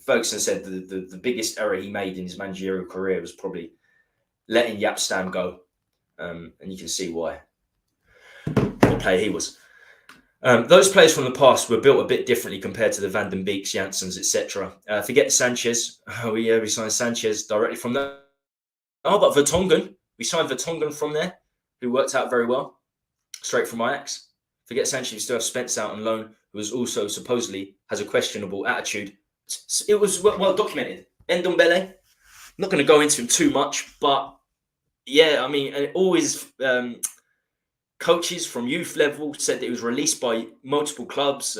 Ferguson said the biggest error he made in his managerial career was probably letting Jaap Stam go. And you can see why. What player he was. Those players from the past were built a bit differently compared to the Van den Beeks, Janssens, etc. Forget Sanchez. We signed Sanchez directly from there. Oh, but Vertonghen. We signed Vertonghen from there, who worked out very well. Straight from Ajax. Forget Sancho, you still have Spence out on loan, who was also supposedly has a questionable attitude. It was well documented. Ndombele, not going to go into him too much, but yeah, I mean, and always coaches from youth level said that he was released by multiple clubs.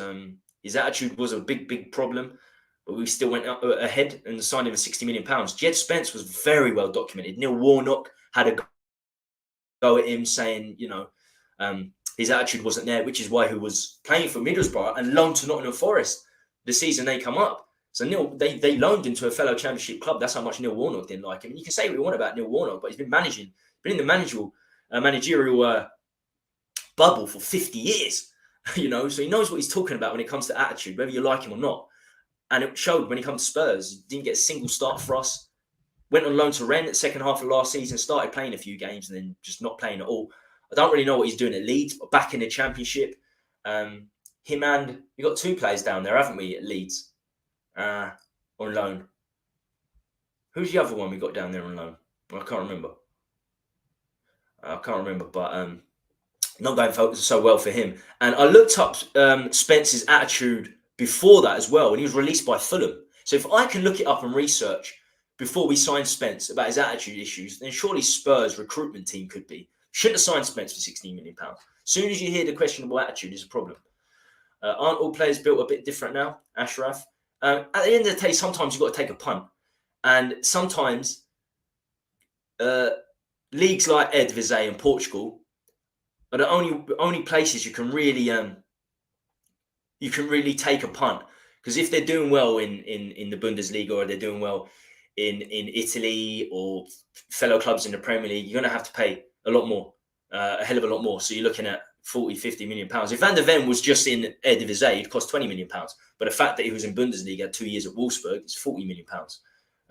His attitude was a big problem, but we still went ahead and signed him for £60 million. Jed Spence was very well documented. Neil Warnock had a go at him saying, his attitude wasn't there, which is why he was playing for Middlesbrough and loaned to Nottingham Forest the season they come up. So they loaned him to a fellow Championship club. That's how much Neil Warnock didn't like him. And you can say what you want about Neil Warnock, but he's been in the managerial bubble for 50 years. So he knows what he's talking about when it comes to attitude, whether you like him or not. And it showed when he comes to Spurs. He didn't get a single start for us. Went on loan to Rennes at the second half of last season, started playing a few games and then just not playing at all. I don't really know what he's doing at Leeds, but back in the Championship. Him and we've got two players down there, haven't we, at Leeds? On loan. Who's the other one we got down there on loan? Well, I can't remember. But not going so well for him. And I looked up Spence's attitude before that as well, and he was released by Fulham. So if I can look it up and research before we signed Spence about his attitude issues, then surely Spurs recruitment team could be. Shouldn't have signed Spence for £16 million. As soon as you hear the questionable attitude, is a problem. Aren't all players built a bit different now, Ashraf? At the end of the day, sometimes you've got to take a punt. And sometimes leagues like Eredivisie and Portugal are the only places you can really take a punt. Because if they're doing well in the Bundesliga, or they're doing well in Italy or fellow clubs in the Premier League, you're going to have to pay a lot more, a hell of a lot more. So you're looking at 40-50 million pounds. If Van der Ven was just in Eredivisie, it'd cost 20 million pounds. But the fact that he was in Bundesliga, had 2 years at Wolfsburg, it's 40 million pounds.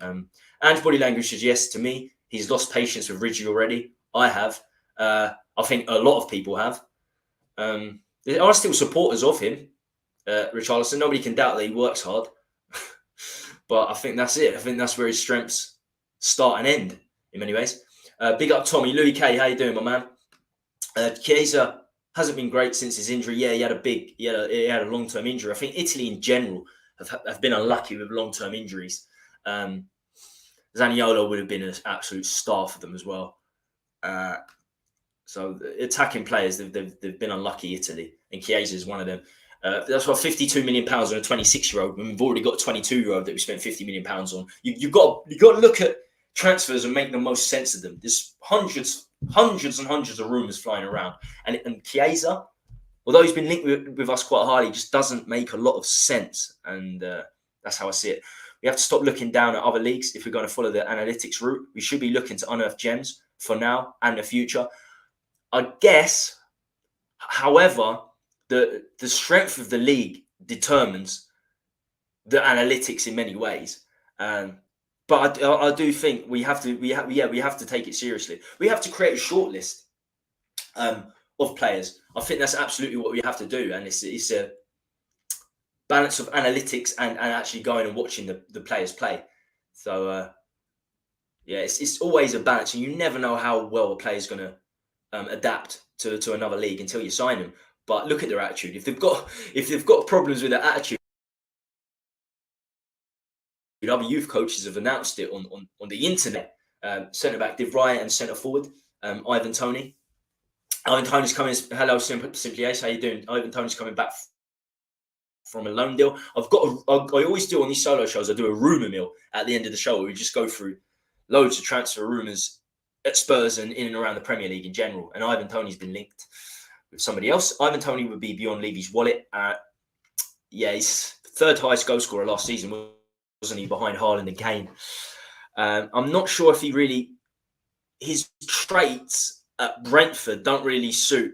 And body language suggests to me he's lost patience with Ridgey already. I have. I think a lot of people have. There are still supporters of him, Richarlison. Nobody can doubt that he works hard. But I think that's it. I think that's where his strengths start and end in many ways. Big up Tommy. Louis K, how you doing, my man? Chiesa hasn't been great since his injury. Yeah, he had a long-term injury. I think Italy in general have been unlucky with long-term injuries. Zaniolo would have been an absolute star for them as well. So attacking players, they've been unlucky, Italy, and Chiesa is one of them. That's what £52 million on a 26-year-old. When we've already got a 22-year-old that we spent £50 million on. You've got to look at transfers and make the most sense of them. There's hundreds and hundreds of rumours flying around, and Chiesa, although he's been linked with us quite highly, just doesn't make a lot of sense, and that's how I see it. We have to stop looking down at other leagues if we're going to follow the analytics route. We should be looking to unearth gems for now and the future. I guess, however, the strength of the league determines the analytics in many ways. But I do think we have to take it seriously. We have to create a shortlist of players. I think that's absolutely what we have to do, and it's a balance of analytics and actually going and watching the players play. So it's always a balance, and you never know how well a player is going to adapt to another league until you sign them. But look at their attitude. If they've got problems with their attitude, other youth coaches have announced it on the internet. Centre back Div Ryan and centre forward Ivan Toney. Ivan Toney's coming. Hello, Simply Ace. How you doing? Ivan Toney's coming back from a loan deal. I always do on these solo shows. I do a rumour mill at the end of the show where we just go through loads of transfer rumours at Spurs and in and around the Premier League in general. And Ivan Toney's been linked with somebody else. Ivan Toney would be beyond Levy's wallet. He's third highest goal scorer last season, wasn't he, behind Haaland and Kane? I'm not sure if his traits at Brentford don't really suit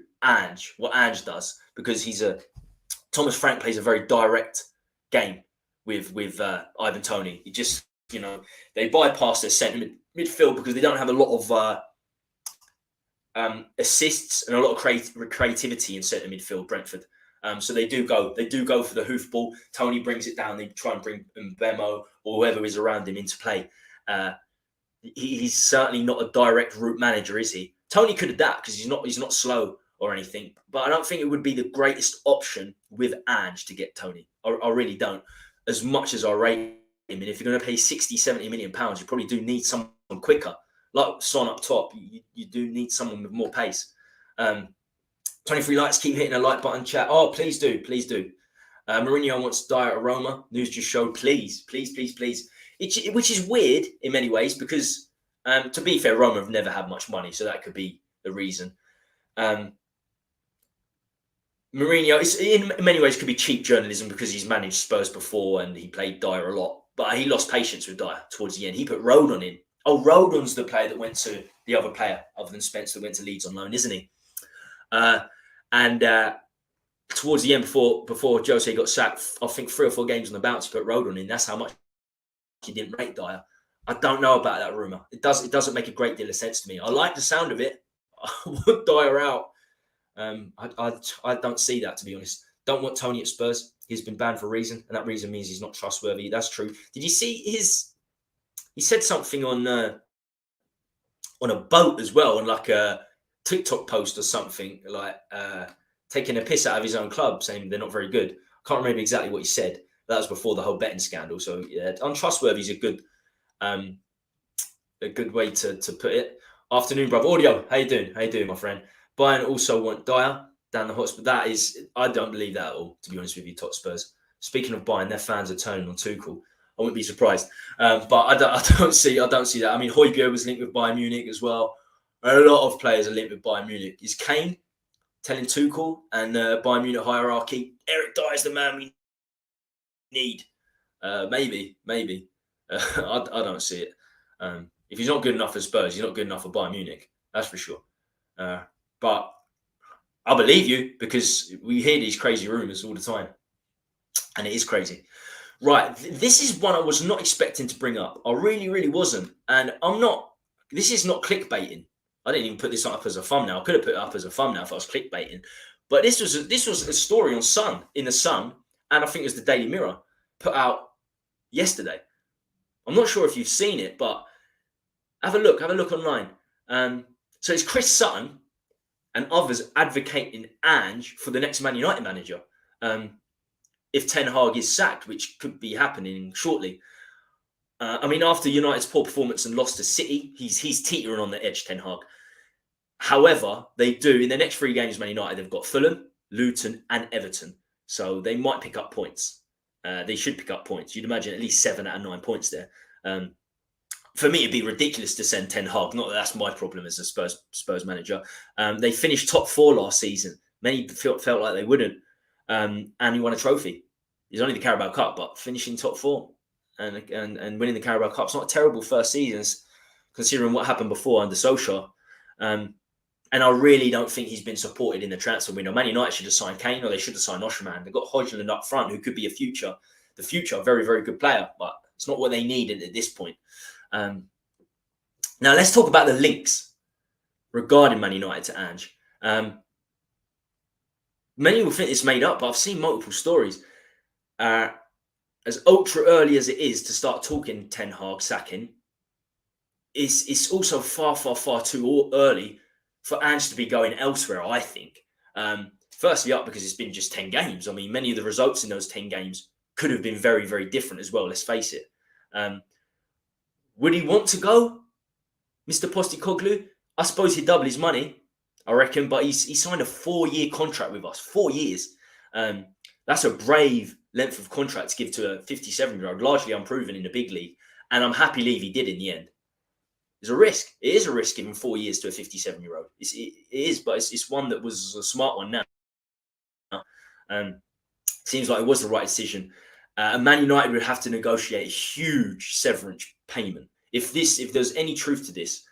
what Ange does, because Thomas Frank plays a very direct game with Ivan Toney. He just, they bypass their centre midfield because they don't have a lot of assists and a lot of creativity in centre midfield, Brentford. So they do go for the hoof ball. Toney brings it down. They try and bring Mbemo or whoever is around him into play. He's certainly not a direct route manager, is he? Toney could adapt because he's not slow or anything, but I don't think it would be the greatest option with Ange to get Tony. I really don't. As much as I rate him, and if you're going to pay 60, 70 million pounds, you probably do need someone quicker. Like Son up top, you do need someone with more pace. 23 likes, keep hitting the like button, chat. Oh, please do, please do. Mourinho wants Dyer at Roma. News just showed, please. Which is weird in many ways because, to be fair, Roma have never had much money, so that could be the reason. Mourinho, in many ways, could be cheap journalism because he's managed Spurs before and he played Dyer a lot. But he lost patience with Dyer towards the end. He put Rodon in. Oh, Rodon's the player that went to the other player, other than Spence, that went to Leeds on loan, isn't he? Towards the end, before Jose got sacked, I think 3 or 4 games on the bounce, he put Rodon in. That's how much he didn't rate Dyer. I don't know about that rumour. It doesn't make a great deal of sense to me. I like the sound of it. I want Dyer out. I don't see that, to be honest. Don't want Tony at Spurs. He's been banned for a reason, and that reason means he's not trustworthy. That's true. Did you see he said something on a boat as well, on like a TikTok post or something, like taking a piss out of his own club, saying they're not very good. I can't remember exactly what he said. That was before the whole betting scandal. So yeah, untrustworthy is a good way to put it. Afternoon, brother. Audio. How you doing, my friend? Bayern also want Dyer down the Hotspur. That is, I don't believe that at all, to be honest with you, top Spurs. Speaking of Bayern, their fans are turning on Tuchel. I wouldn't be surprised. But I don't see that. I mean, Højbjerg was linked with Bayern Munich as well. A lot of players are linked with Bayern Munich. Is Kane telling Tuchel and Bayern Munich hierarchy, Eric Dyer's the man we need? Maybe. I don't see it. If he's not good enough for Spurs, he's not good enough for Bayern Munich. That's for sure. But I believe you because we hear these crazy rumours all the time. And it is crazy. Right. This is one I was not expecting to bring up. I really, really wasn't. And this is not clickbaiting. I didn't even put this up as a thumbnail. I could have put it up as a thumbnail if I was clickbaiting. But this was a story on in the Sun, and I think it was the Daily Mirror, put out yesterday. I'm not sure if you've seen it, but have a look online. So it's Chris Sutton and others advocating Ange for the next Man United manager. If Ten Hag is sacked, which could be happening shortly. I mean, after United's poor performance and loss to City, he's teetering on the edge, Ten Hag. However, they do, in the next 3 games, Man United, they've got Fulham, Luton and Everton. So they might pick up points. They should pick up points. You'd imagine at least 7 out of 9 points there. For me, it'd be ridiculous to send Ten Hag. Not that that's my problem as a Spurs manager. They finished top 4 last season. Many felt like they wouldn't. And he won a trophy. He's only the Carabao Cup, but finishing top 4 and winning the Carabao Cup. It's not a terrible first season, considering what happened before under Solskjaer. And I really don't think he's been supported in the transfer window. Man United should have signed Kane, or they should have signed Osimhen. They've got Højlund up front, who could be the future, very, very good player, but it's not what they needed at this point. Now let's talk about the links regarding Man United to Ange. Many will think it's made up, but I've seen multiple stories. As ultra early as it is to start talking Ten Hag sacking, it's also far, far, far too early for Ange to be going elsewhere, I think. Firstly up because it's been just 10 games. I mean, many of the results in those 10 games could have been very, very different as well, let's face it. Would he want to go, Mr. Postecoglou? I suppose he'd double his money, I reckon, but he signed a 4-year contract with us. 4 years. That's a brave length of contract to give to a 57-year-old, largely unproven in the big league. And I'm happy Levy did in the end. It's a risk. It is a risk giving 4 years to a 57-year-old. It is, but it's one that was a smart one now. Seems like it was the right decision. And Man United would have to negotiate a huge severance payment. If there's any truth to this,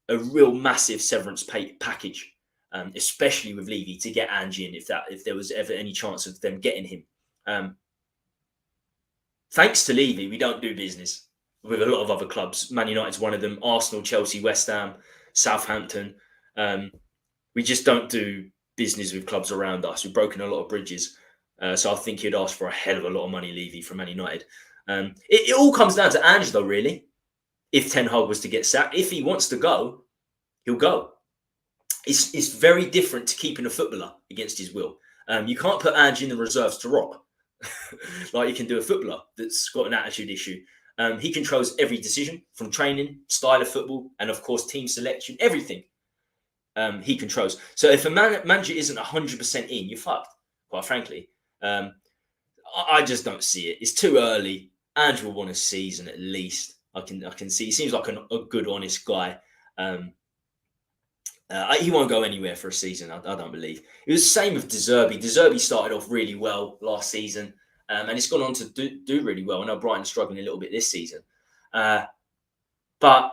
a real massive severance package, especially with Levy, to get Ange in, if there was ever any chance of them getting him. Thanks to Levy, we don't do business with a lot of other clubs. Man United's one of them. Arsenal, Chelsea, West Ham, Southampton. We just don't do business with clubs around us. We've broken a lot of bridges. So I think he'd ask for a hell of a lot of money, Levy, from Man United. It all comes down to Ange, though, really. If Ten Hag was to get sacked, if he wants to go, he'll go. it's very different to keeping a footballer against his will. You can't put Ange in the reserves to rock like you can do a footballer that's got an attitude issue. He controls every decision from training, style of football, and of course team selection, everything. He controls. So if a manager isn't 100% in, you're fucked, quite frankly. I just don't see it. It's too early. Ange will want a season at least. I can see. He seems like a good, honest guy. He won't go anywhere for a season. I don't believe. It was the same with De Zerbi. De Zerbi started off really well last season, and it's gone on to do really well. I know Brighton's struggling a little bit this season, but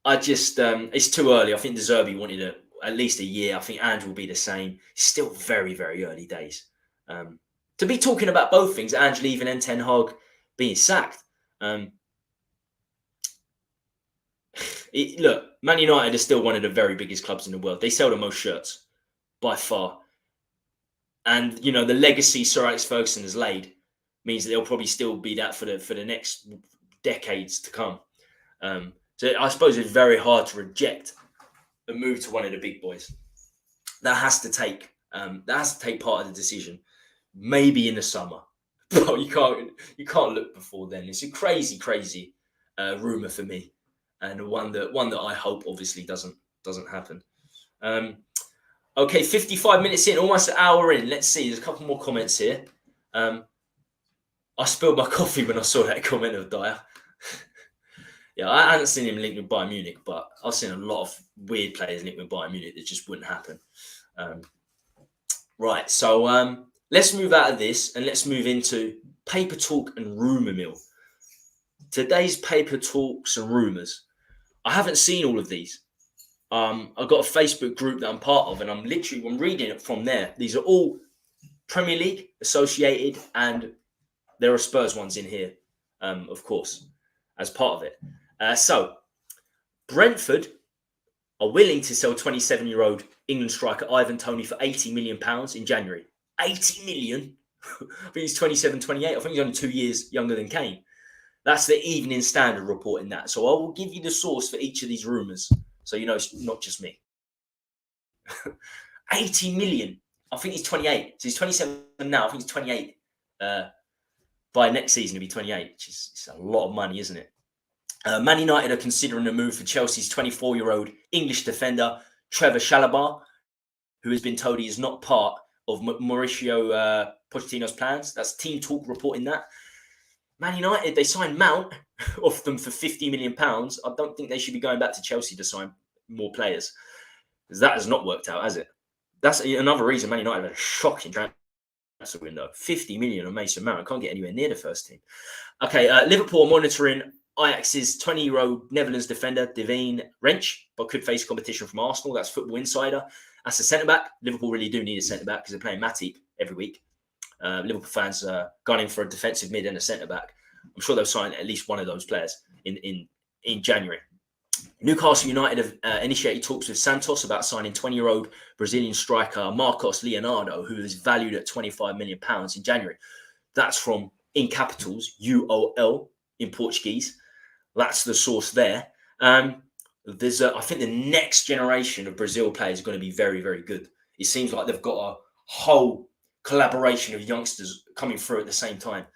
I just it's too early. I think De Zerbi wanted at least a year. I think Ange will be the same. It's still very, very early days to be talking about both things: Ange leaving and Ten Hag being sacked. Look, Man United are still one of the very biggest clubs in the world. They sell the most shirts by far. And, the legacy Sir Alex Ferguson has laid means that they'll probably still be that for the next decades to come. So I suppose it's very hard to reject a move to one of the big boys. That has to take part of the decision, maybe in the summer. But you can't look before then. It's a crazy, crazy rumor for me. And one that I hope obviously doesn't happen. Okay, 55 minutes in, almost an hour in. Let's see. There's a couple more comments here. I spilled my coffee when I saw that comment of Dyer. Yeah, I hadn't seen him linked with Bayern Munich, but I've seen a lot of weird players linked with Bayern Munich that just wouldn't happen. Right, so let's move out of this and let's move into paper talk and rumour mill. Today's paper talks and rumours. I haven't seen all of these. I've got a Facebook group that I'm part of, and I'm reading it from there. These are all Premier League associated, and there are Spurs ones in here, of course, as part of it. So, Brentford are willing to sell 27-year-old England striker Ivan Toney for £80 million in January. 80 million? I think he's 27, 28. I think he's only 2 years younger than Kane. That's the Evening Standard reporting that. So I will give you the source for each of these rumours. So you know it's not just me. 80 million. I think he's 28. So he's 27 now. I think he's 28. By next season, he'll be 28, which is it's a lot of money, isn't it? Man United are considering a move for Chelsea's 24-year-old English defender, Trevor Chalobah, who has been told he is not part of Mauricio Pochettino's plans. That's Team Talk reporting that. Man United, they signed Mount off them for £50 million. I don't think they should be going back to Chelsea to sign more players, because that has not worked out, has it? That's another reason Man United had a shocking transfer window. 50 million on Mason Mount. I can't get anywhere near the first team. Okay, Liverpool are monitoring Ajax's 20-year-old Netherlands defender, Devine Rensch, but could face competition from Arsenal. That's Football Insider. As a centre-back, Liverpool really do need a centre-back because they're playing Matip every week. Liverpool fans gone in for a defensive mid and a centre-back. I'm sure they'll sign at least one of those players in January. Newcastle United have initiated talks with Santos about signing 20-year-old Brazilian striker Marcos Leonardo, who is valued at £25 million in January. That's from, in capitals, UOL in Portuguese. That's the source there. I think the next generation of Brazil players are going to be very, very good. It seems like they've got a whole collaboration of youngsters coming through at the same time.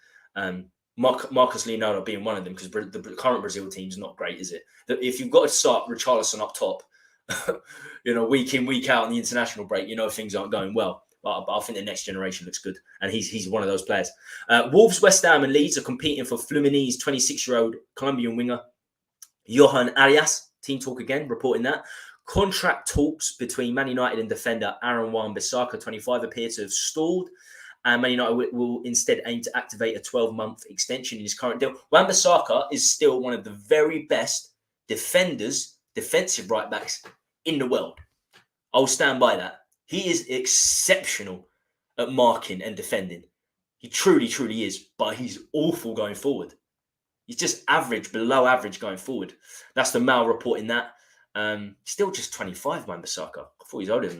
Marcos Leonardo being one of them, because the current Brazil team's not great, is it? If you've got to start Richarlison up top, week in, week out on the international break, things aren't going well. But I think the next generation looks good, and he's one of those players. Wolves, West Ham and Leeds are competing for Fluminense 26-year-old Colombian winger Johan Arias. Team Talk again, reporting that. Contract talks between Man United and defender Aaron Wan-Bissaka, 25, appear to have stalled. And Man United will instead aim to activate a 12-month extension in his current deal. Wan-Bissaka is still one of the very best defensive right-backs in the world. I'll stand by that. He is exceptional at marking and defending. He truly, truly is. But he's awful going forward. He's just average, below average going forward. That's the Mail reporting that. Still just 25, Wan-Bissaka. I thought he was older than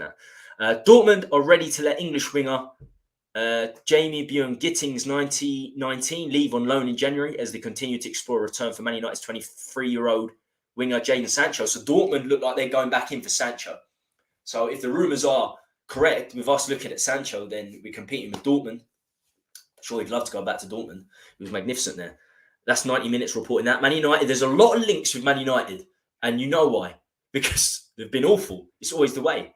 that. Dortmund are ready to let English winger Jamie Bjorn Gittings 19 leave on loan in January as they continue to explore a return for Man United's 23-year-old winger Jadon Sancho. So Dortmund look like they're going back in for Sancho. So if the rumours are correct, with us looking at Sancho, then we're competing with Dortmund. Sure, he'd love to go back to Dortmund. He was magnificent there. That's 90 minutes reporting that. Man United, there's a lot of links with Man United. And you know why? Because they've been awful. It's always the way.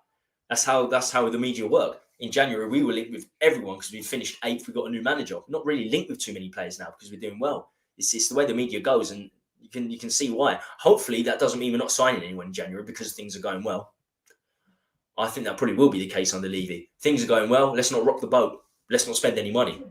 That's how the media work. In January, we were linked with everyone because we finished 8th. We got a new manager. Not really linked with too many players now because we're doing well. It's the way the media goes, and you can see why. Hopefully, that doesn't mean we're not signing anyone in January because things are going well. I think that probably will be the case under Levy. Things are going well. Let's not rock the boat. Let's not spend any money.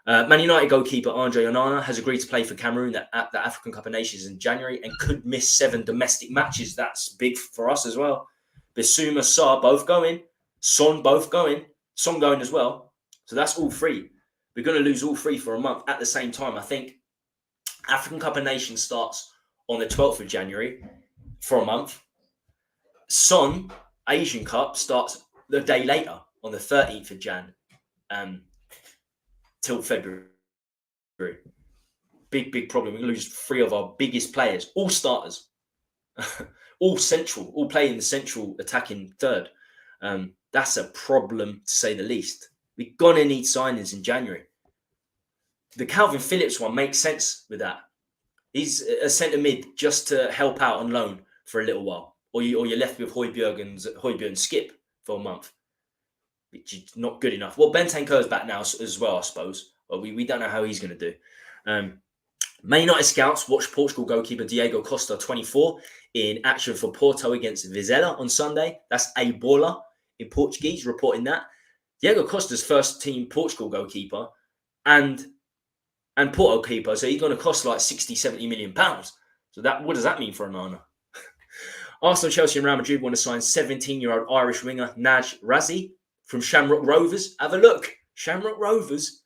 Man United goalkeeper Andre Onana has agreed to play for Cameroon at the African Cup of Nations in January and could miss 7 domestic matches. That's big for us as well. Bissouma, Sarr both going. Son both going. Son going as well. So that's all 3. We're going to lose all 3 for a month at the same time. I think African Cup of Nations starts on the 12th of January for a month. Son, Asian Cup, starts the day later on the 13th of Jan. Till February. Big problem. We're going to lose 3 of our biggest players, all starters, all central, all play in the central attacking third. That's a problem to say the least. We're going to need signings in January. The Calvin Phillips one makes sense with that. He's a centre mid just to help out on loan for a little while. Or you're left with Højbjerg and Skip for a month, which is not good enough. Well, Bentancur's back now as well, I suppose. But we don't know how he's going to do. Man United scouts watched Portugal goalkeeper Diego Costa, 24, in action for Porto against Vizela on Sunday. That's a baller in Portuguese, reporting that. Diego Costa's first team Portugal goalkeeper and Porto keeper, so he's going to cost like 60, 70 million pounds. So what does that mean for Onana? Arsenal, Chelsea and Real Madrid want to sign 17-year-old Irish winger Naj Razi from Shamrock Rovers. Have a look. Shamrock Rovers.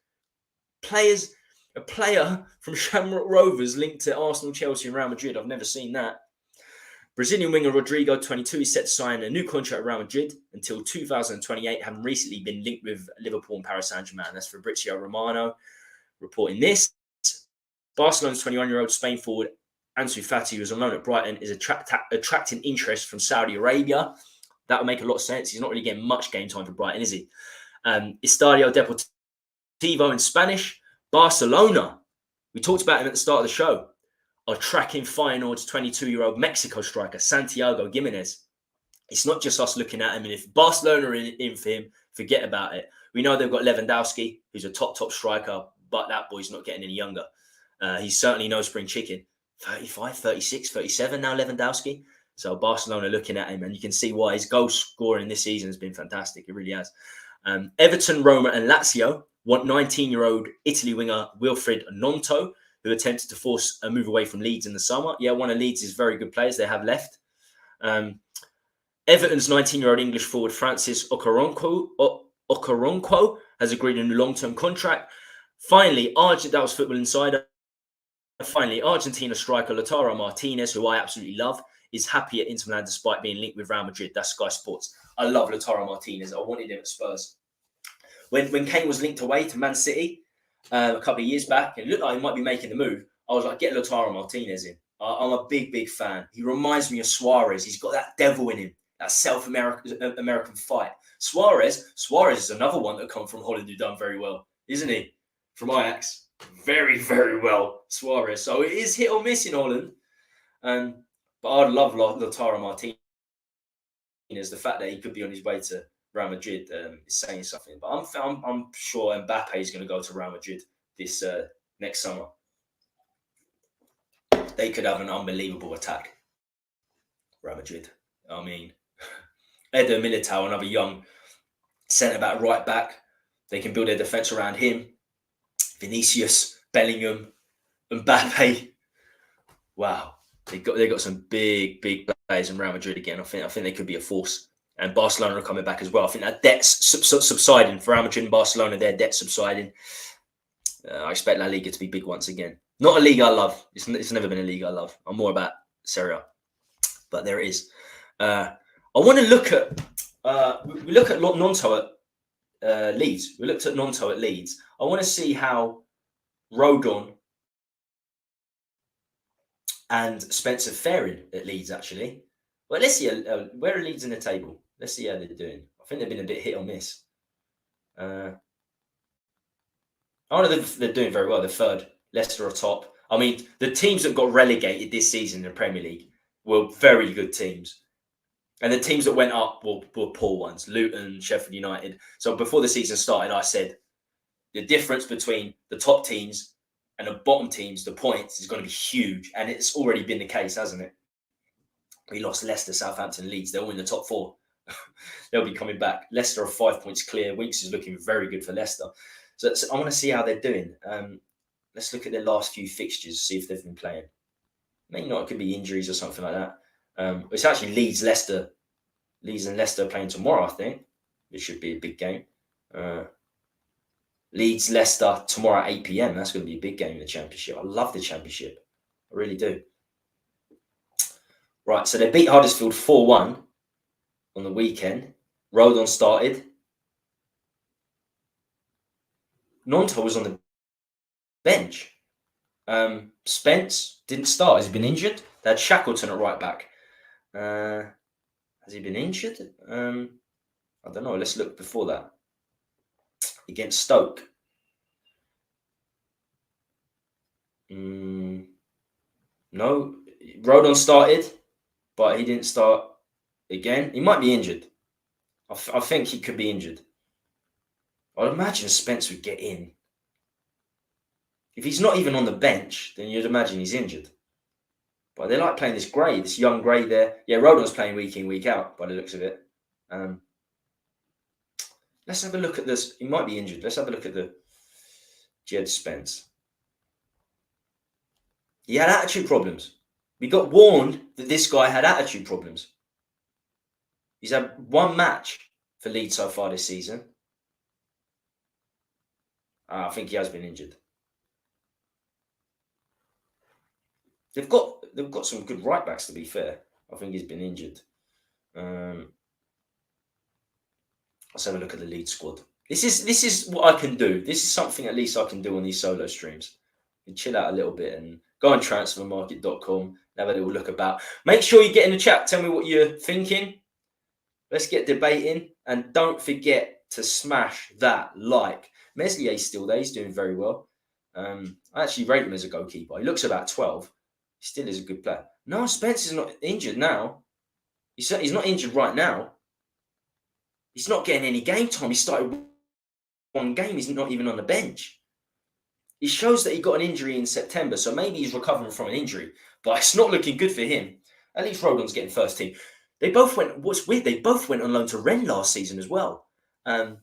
A player from Shamrock Rovers linked to Arsenal, Chelsea and Real Madrid. I've never seen that. Brazilian winger Rodrigo, 22, is set to sign a new contract at Real Madrid until 2028, having recently been linked with Liverpool and Paris Saint-Germain. That's Fabrizio Romano reporting this. Barcelona's 21-year-old Spain forward Ansu Fati, who is on loan at Brighton, is attracting interest from Saudi Arabia. That would make a lot of sense. He's not really getting much game time for Brighton, is he? Estadio Deportivo in Spanish. Barcelona, we talked about him at the start of the show, are tracking Feyenoord's 22-year-old Mexico striker, Santiago Gimenez. It's not just us looking at him, and if Barcelona are in for him, forget about it. We know they've got Lewandowski, who's a top striker, but that boy's not getting any younger. He's certainly no spring chicken. 35, 36, 37 now, Lewandowski. So Barcelona looking at him, and you can see why his goal scoring this season has been fantastic. It really has. Everton, Roma and Lazio want 19-year-old Italy winger Wilfried Gnonto, who attempted to force a move away from Leeds in the summer. Yeah, one of Leeds' very good players they have left. Everton's 19-year-old English forward Francis Okoronkwo has agreed a new long-term contract. Finally, that was Football Insider. Finally, Argentina striker Lautaro Martinez, who I absolutely love, is happy at Inter Milan despite being linked with Real Madrid. That's Sky Sports. I love Lautaro Martinez. I wanted him at Spurs. When Kane was linked away to Man City a couple of years back, it looked like he might be making the move. I was like, get Lautaro Martinez in. I'm a big fan. He reminds me of Suarez. He's got that devil in him, that American fight. Suarez is another one that come from Holland who done very well, isn't he? From Ajax. Very well, Suarez. So it is hit or miss in Holland. But I'd love Lautaro Martinez. The fact that he could be on his way to Real Madrid is saying something. But I'm sure Mbappe is going to go to Real Madrid this next summer. They could have an unbelievable attack. Real Madrid. I mean, Eder Militao, another young centre-back, right-back. They can build their defence around him. Vinicius, Bellingham, Mbappe. Wow. They got some big players in Real Madrid again. I think they could be a force. And Barcelona are coming back as well. I think that debt's subsiding for Real Madrid and Barcelona. Their debt's subsiding. I expect La Liga to be big once again. Not a league I love. It's never been a league I love. I'm more about Serie A. But there it is. I want to look at. We look at Gnonto at Leeds. We looked at Gnonto at Leeds. I want to see how Rodon and Spencer faring at Leeds, actually. Well, let's see. Where are Leeds in the table? Let's see how they're doing. I think they've been a bit hit or miss. Oh, no, they're doing very well. They're third. Leicester are top. I mean, the teams that got relegated this season in the Premier League were very good teams. And the teams that went up were poor ones. Luton, Sheffield United. So before the season started, I said the difference between the top teams and the bottom teams, the points, is going to be huge. And it's already been the case, hasn't it? We lost Leicester, Southampton, Leeds. They're all in the top 4. They'll be coming back. Leicester are 5 points clear. Winks is looking very good for Leicester. So I want to see how they're doing. Let's look at their last few fixtures, see if they've been playing. Maybe not. It could be injuries or something like that. It's actually Leeds, Leicester. Leeds and Leicester playing tomorrow, I think. It should be a big game. Leeds, Leicester tomorrow at 8 p.m. That's going to be a big game in the Championship. I love the Championship. I really do. Right, so they beat Huddersfield 4-1 on the weekend. Rodon started. Nonto was on the bench. Spence didn't start. Has he been injured? They had Shackleton at right back. Has he been injured? I don't know. Let's look before that. Against Stoke. No. Rodon started, but he didn't start again. He might be injured. I think he could be injured. I'd imagine Spence would get in. If he's not even on the bench, then you'd imagine he's injured. But they like playing this young Gray there. Yeah, Rodon's playing week in, week out by the looks of it. Let's have a look at this. He might be injured. Let's have a look at the Jed Spence. He had attitude problems. We got warned that this guy had attitude problems. He's had one match for Leeds so far this season. I think he has been injured. They've got some good right backs, to be fair. I think he's been injured. Let's have a look at the Leeds squad. This is what I can do. This is something at least I can do on these solo streams. You can chill out a little bit and go on transfermarket.com, have a little look about. Make sure you get in the chat. Tell me what you're thinking. Let's get debating. And don't forget to smash that like. Meslier's still there. He's doing very well. I actually rate him as a goalkeeper. He looks about 12. He still is a good player. No, Spence is not injured now. He's not injured right now. He's not getting any game time. He started one game. He's not even on the bench. It shows that he got an injury in September, so maybe he's recovering from an injury. But it's not looking good for him. At least Rodon's getting first team. They both went. What's weird? They both went on loan to Rennes last season as well.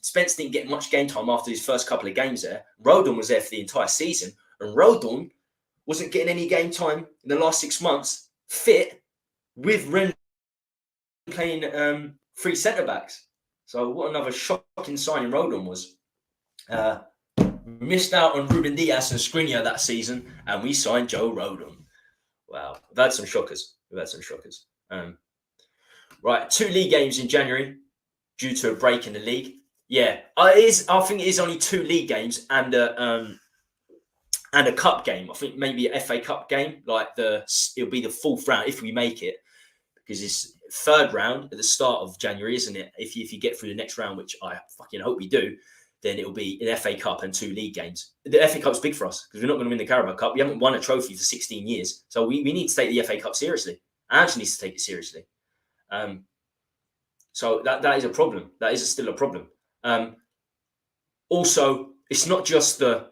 Spence didn't get much game time after his first couple of games there. Rodon was there for the entire season, and Rodon wasn't getting any game time in the last 6 months. Fit with Rennes playing 3 centre backs. So what another shocking signing Rodon was. Missed out on Ruben Dias and Skriniar that season, and we signed Joe Rodon. Wow, we've had some shockers. Right, 2 league games in January due to a break in the league. Yeah, I think it is only 2 league games and a cup game. I think maybe an FA Cup game. It'll be the 4th round if we make it, because it's 3rd round at the start of January, isn't it? If you get through the next round, which I fucking hope we do, then it'll be an FA Cup and 2 league games. The FA Cup's big for us because we're not going to win the Carabao Cup. We haven't won a trophy for 16 years. So we need to take the FA Cup seriously. Ange needs to take it seriously. So that is a problem. That is still a problem. Also, it's not just the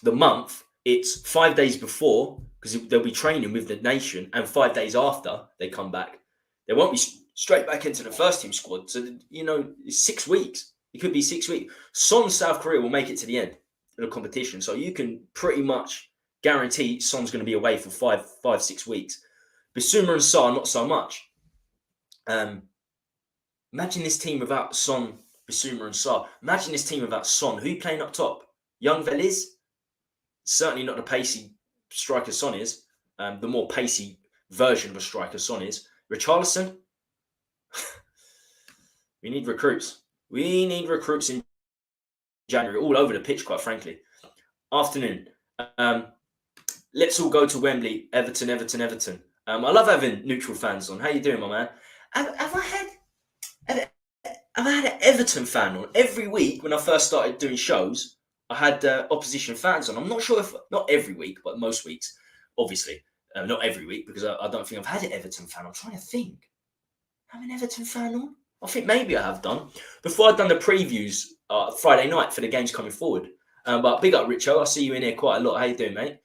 month. It's 5 days before, because they'll be training with the nation, and 5 days after they come back. They won't be straight back into the first team squad. So, it's 6 weeks. It could be 6 weeks. Son's South Korea will make it to the end of the competition. So you can pretty much guarantee Son's going to be away for 5-6 weeks. Bissouma and Sarr, not so much. Imagine this team without Son, Bissouma and Sarr. Imagine this team without Son. Who are you playing up top? Young Veliz? Certainly not the pacey striker Son is. The more pacey version of a striker Son is. Richarlison? We need recruits. We need recruits in January, all over the pitch, quite frankly. Afternoon. Let's all go to Wembley. Everton. I love having neutral fans on. How you doing, my man? Have I've had an Everton fan on every week when I first started doing shows. I had opposition fans on. I'm not sure if not every week, but most weeks, obviously. Not every week because I don't think I've had an Everton fan. I'm trying to think. Have an Everton fan on? I think maybe I have done. Before I'd done the previews Friday night for the games coming forward. But big up, Richo. I see you in here quite a lot. How you doing, mate?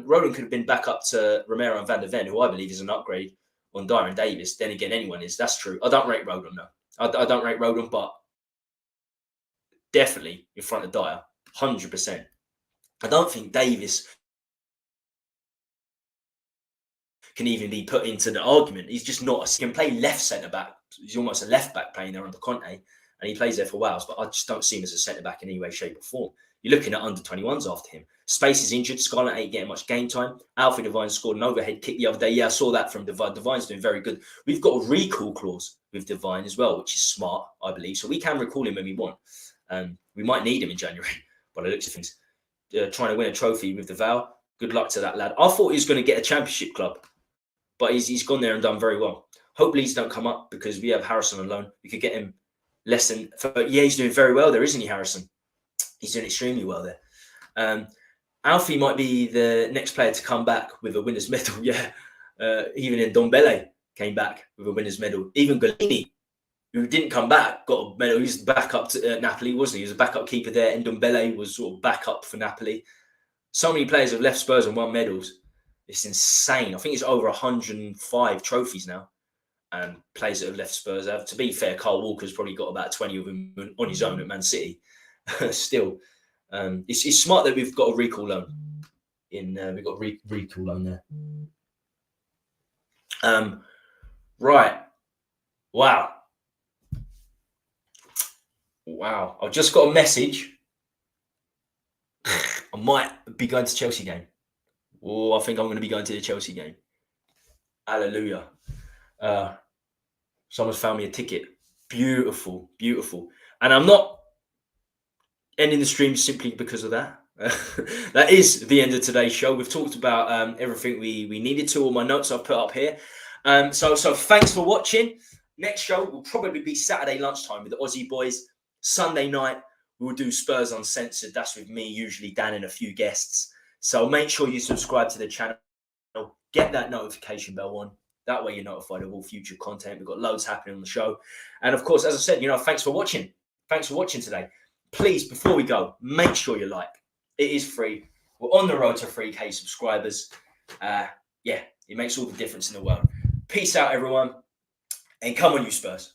Roland could have been back up to Romero and Van der Ven, who I believe is an upgrade on Dyer and Davis. Then again, anyone is. That's true. I don't rate Roland, no. I don't rate Roland, but definitely in front of Dyer. 100%. I don't think Davis can even be put into the argument. He's just not. He can play left centre back. He's almost a left back playing there under Conte, and he plays there for Wales. But I just don't see him as a centre back in any way, shape, or form. You're looking at under 21s after him. Space is injured. Scarlett ain't getting much game time. Alfie Devine scored an overhead kick the other day. Yeah, I saw that from Devine. Devine's doing very good. We've got a recall clause with Devine as well, which is smart, I believe. So we can recall him when we want. We might need him in January, by the looks of things. Trying to win a trophy with the Val. Good luck to that lad. I thought he was going to get a championship club, but he's gone there and done very well. Hopefully he's don't come up because we have Harrison on loan. We could get him less than. Yeah, he's doing very well there, isn't he, Harrison? He's doing extremely well there. Alfie might be the next player to come back with a winner's medal. Yeah, even in Ndombele came back with a winner's medal. Even Golini, who didn't come back, got a medal. He was back up to Napoli, wasn't he? He was a backup keeper there. And Ndombele was sort of backup for Napoli. So many players have left Spurs and won medals. It's insane. I think it's over 105 trophies now. And players that have left Spurs have. To be fair, Carl Walker's probably got about 20 of them on his own at Man City. Still, it's smart that we've got a recall loan. We've got recall loan there. Right. Wow. I've just got a message. I might be going to Chelsea game. Oh, I think I'm going to be going to the Chelsea game. Hallelujah. Someone's found me a ticket. Beautiful, beautiful. And I'm not ending the stream simply because of that. That is the end of today's show. We've talked about everything we needed to. All my notes I've put up here. So thanks for watching. Next show will probably be Saturday lunchtime with the Aussie boys. Sunday night, we'll do Spurs Uncensored. That's with me, usually Dan and a few guests. So make sure you subscribe to the channel. Get that notification bell on. That way you're notified of all future content. We've got loads happening on the show. And of course, as I said, thanks for watching. Thanks for watching today. Please, before we go, make sure you like. It is free. We're on the road to 3K subscribers. Yeah, it makes all the difference in the world. Peace out, everyone. And come on, you Spurs.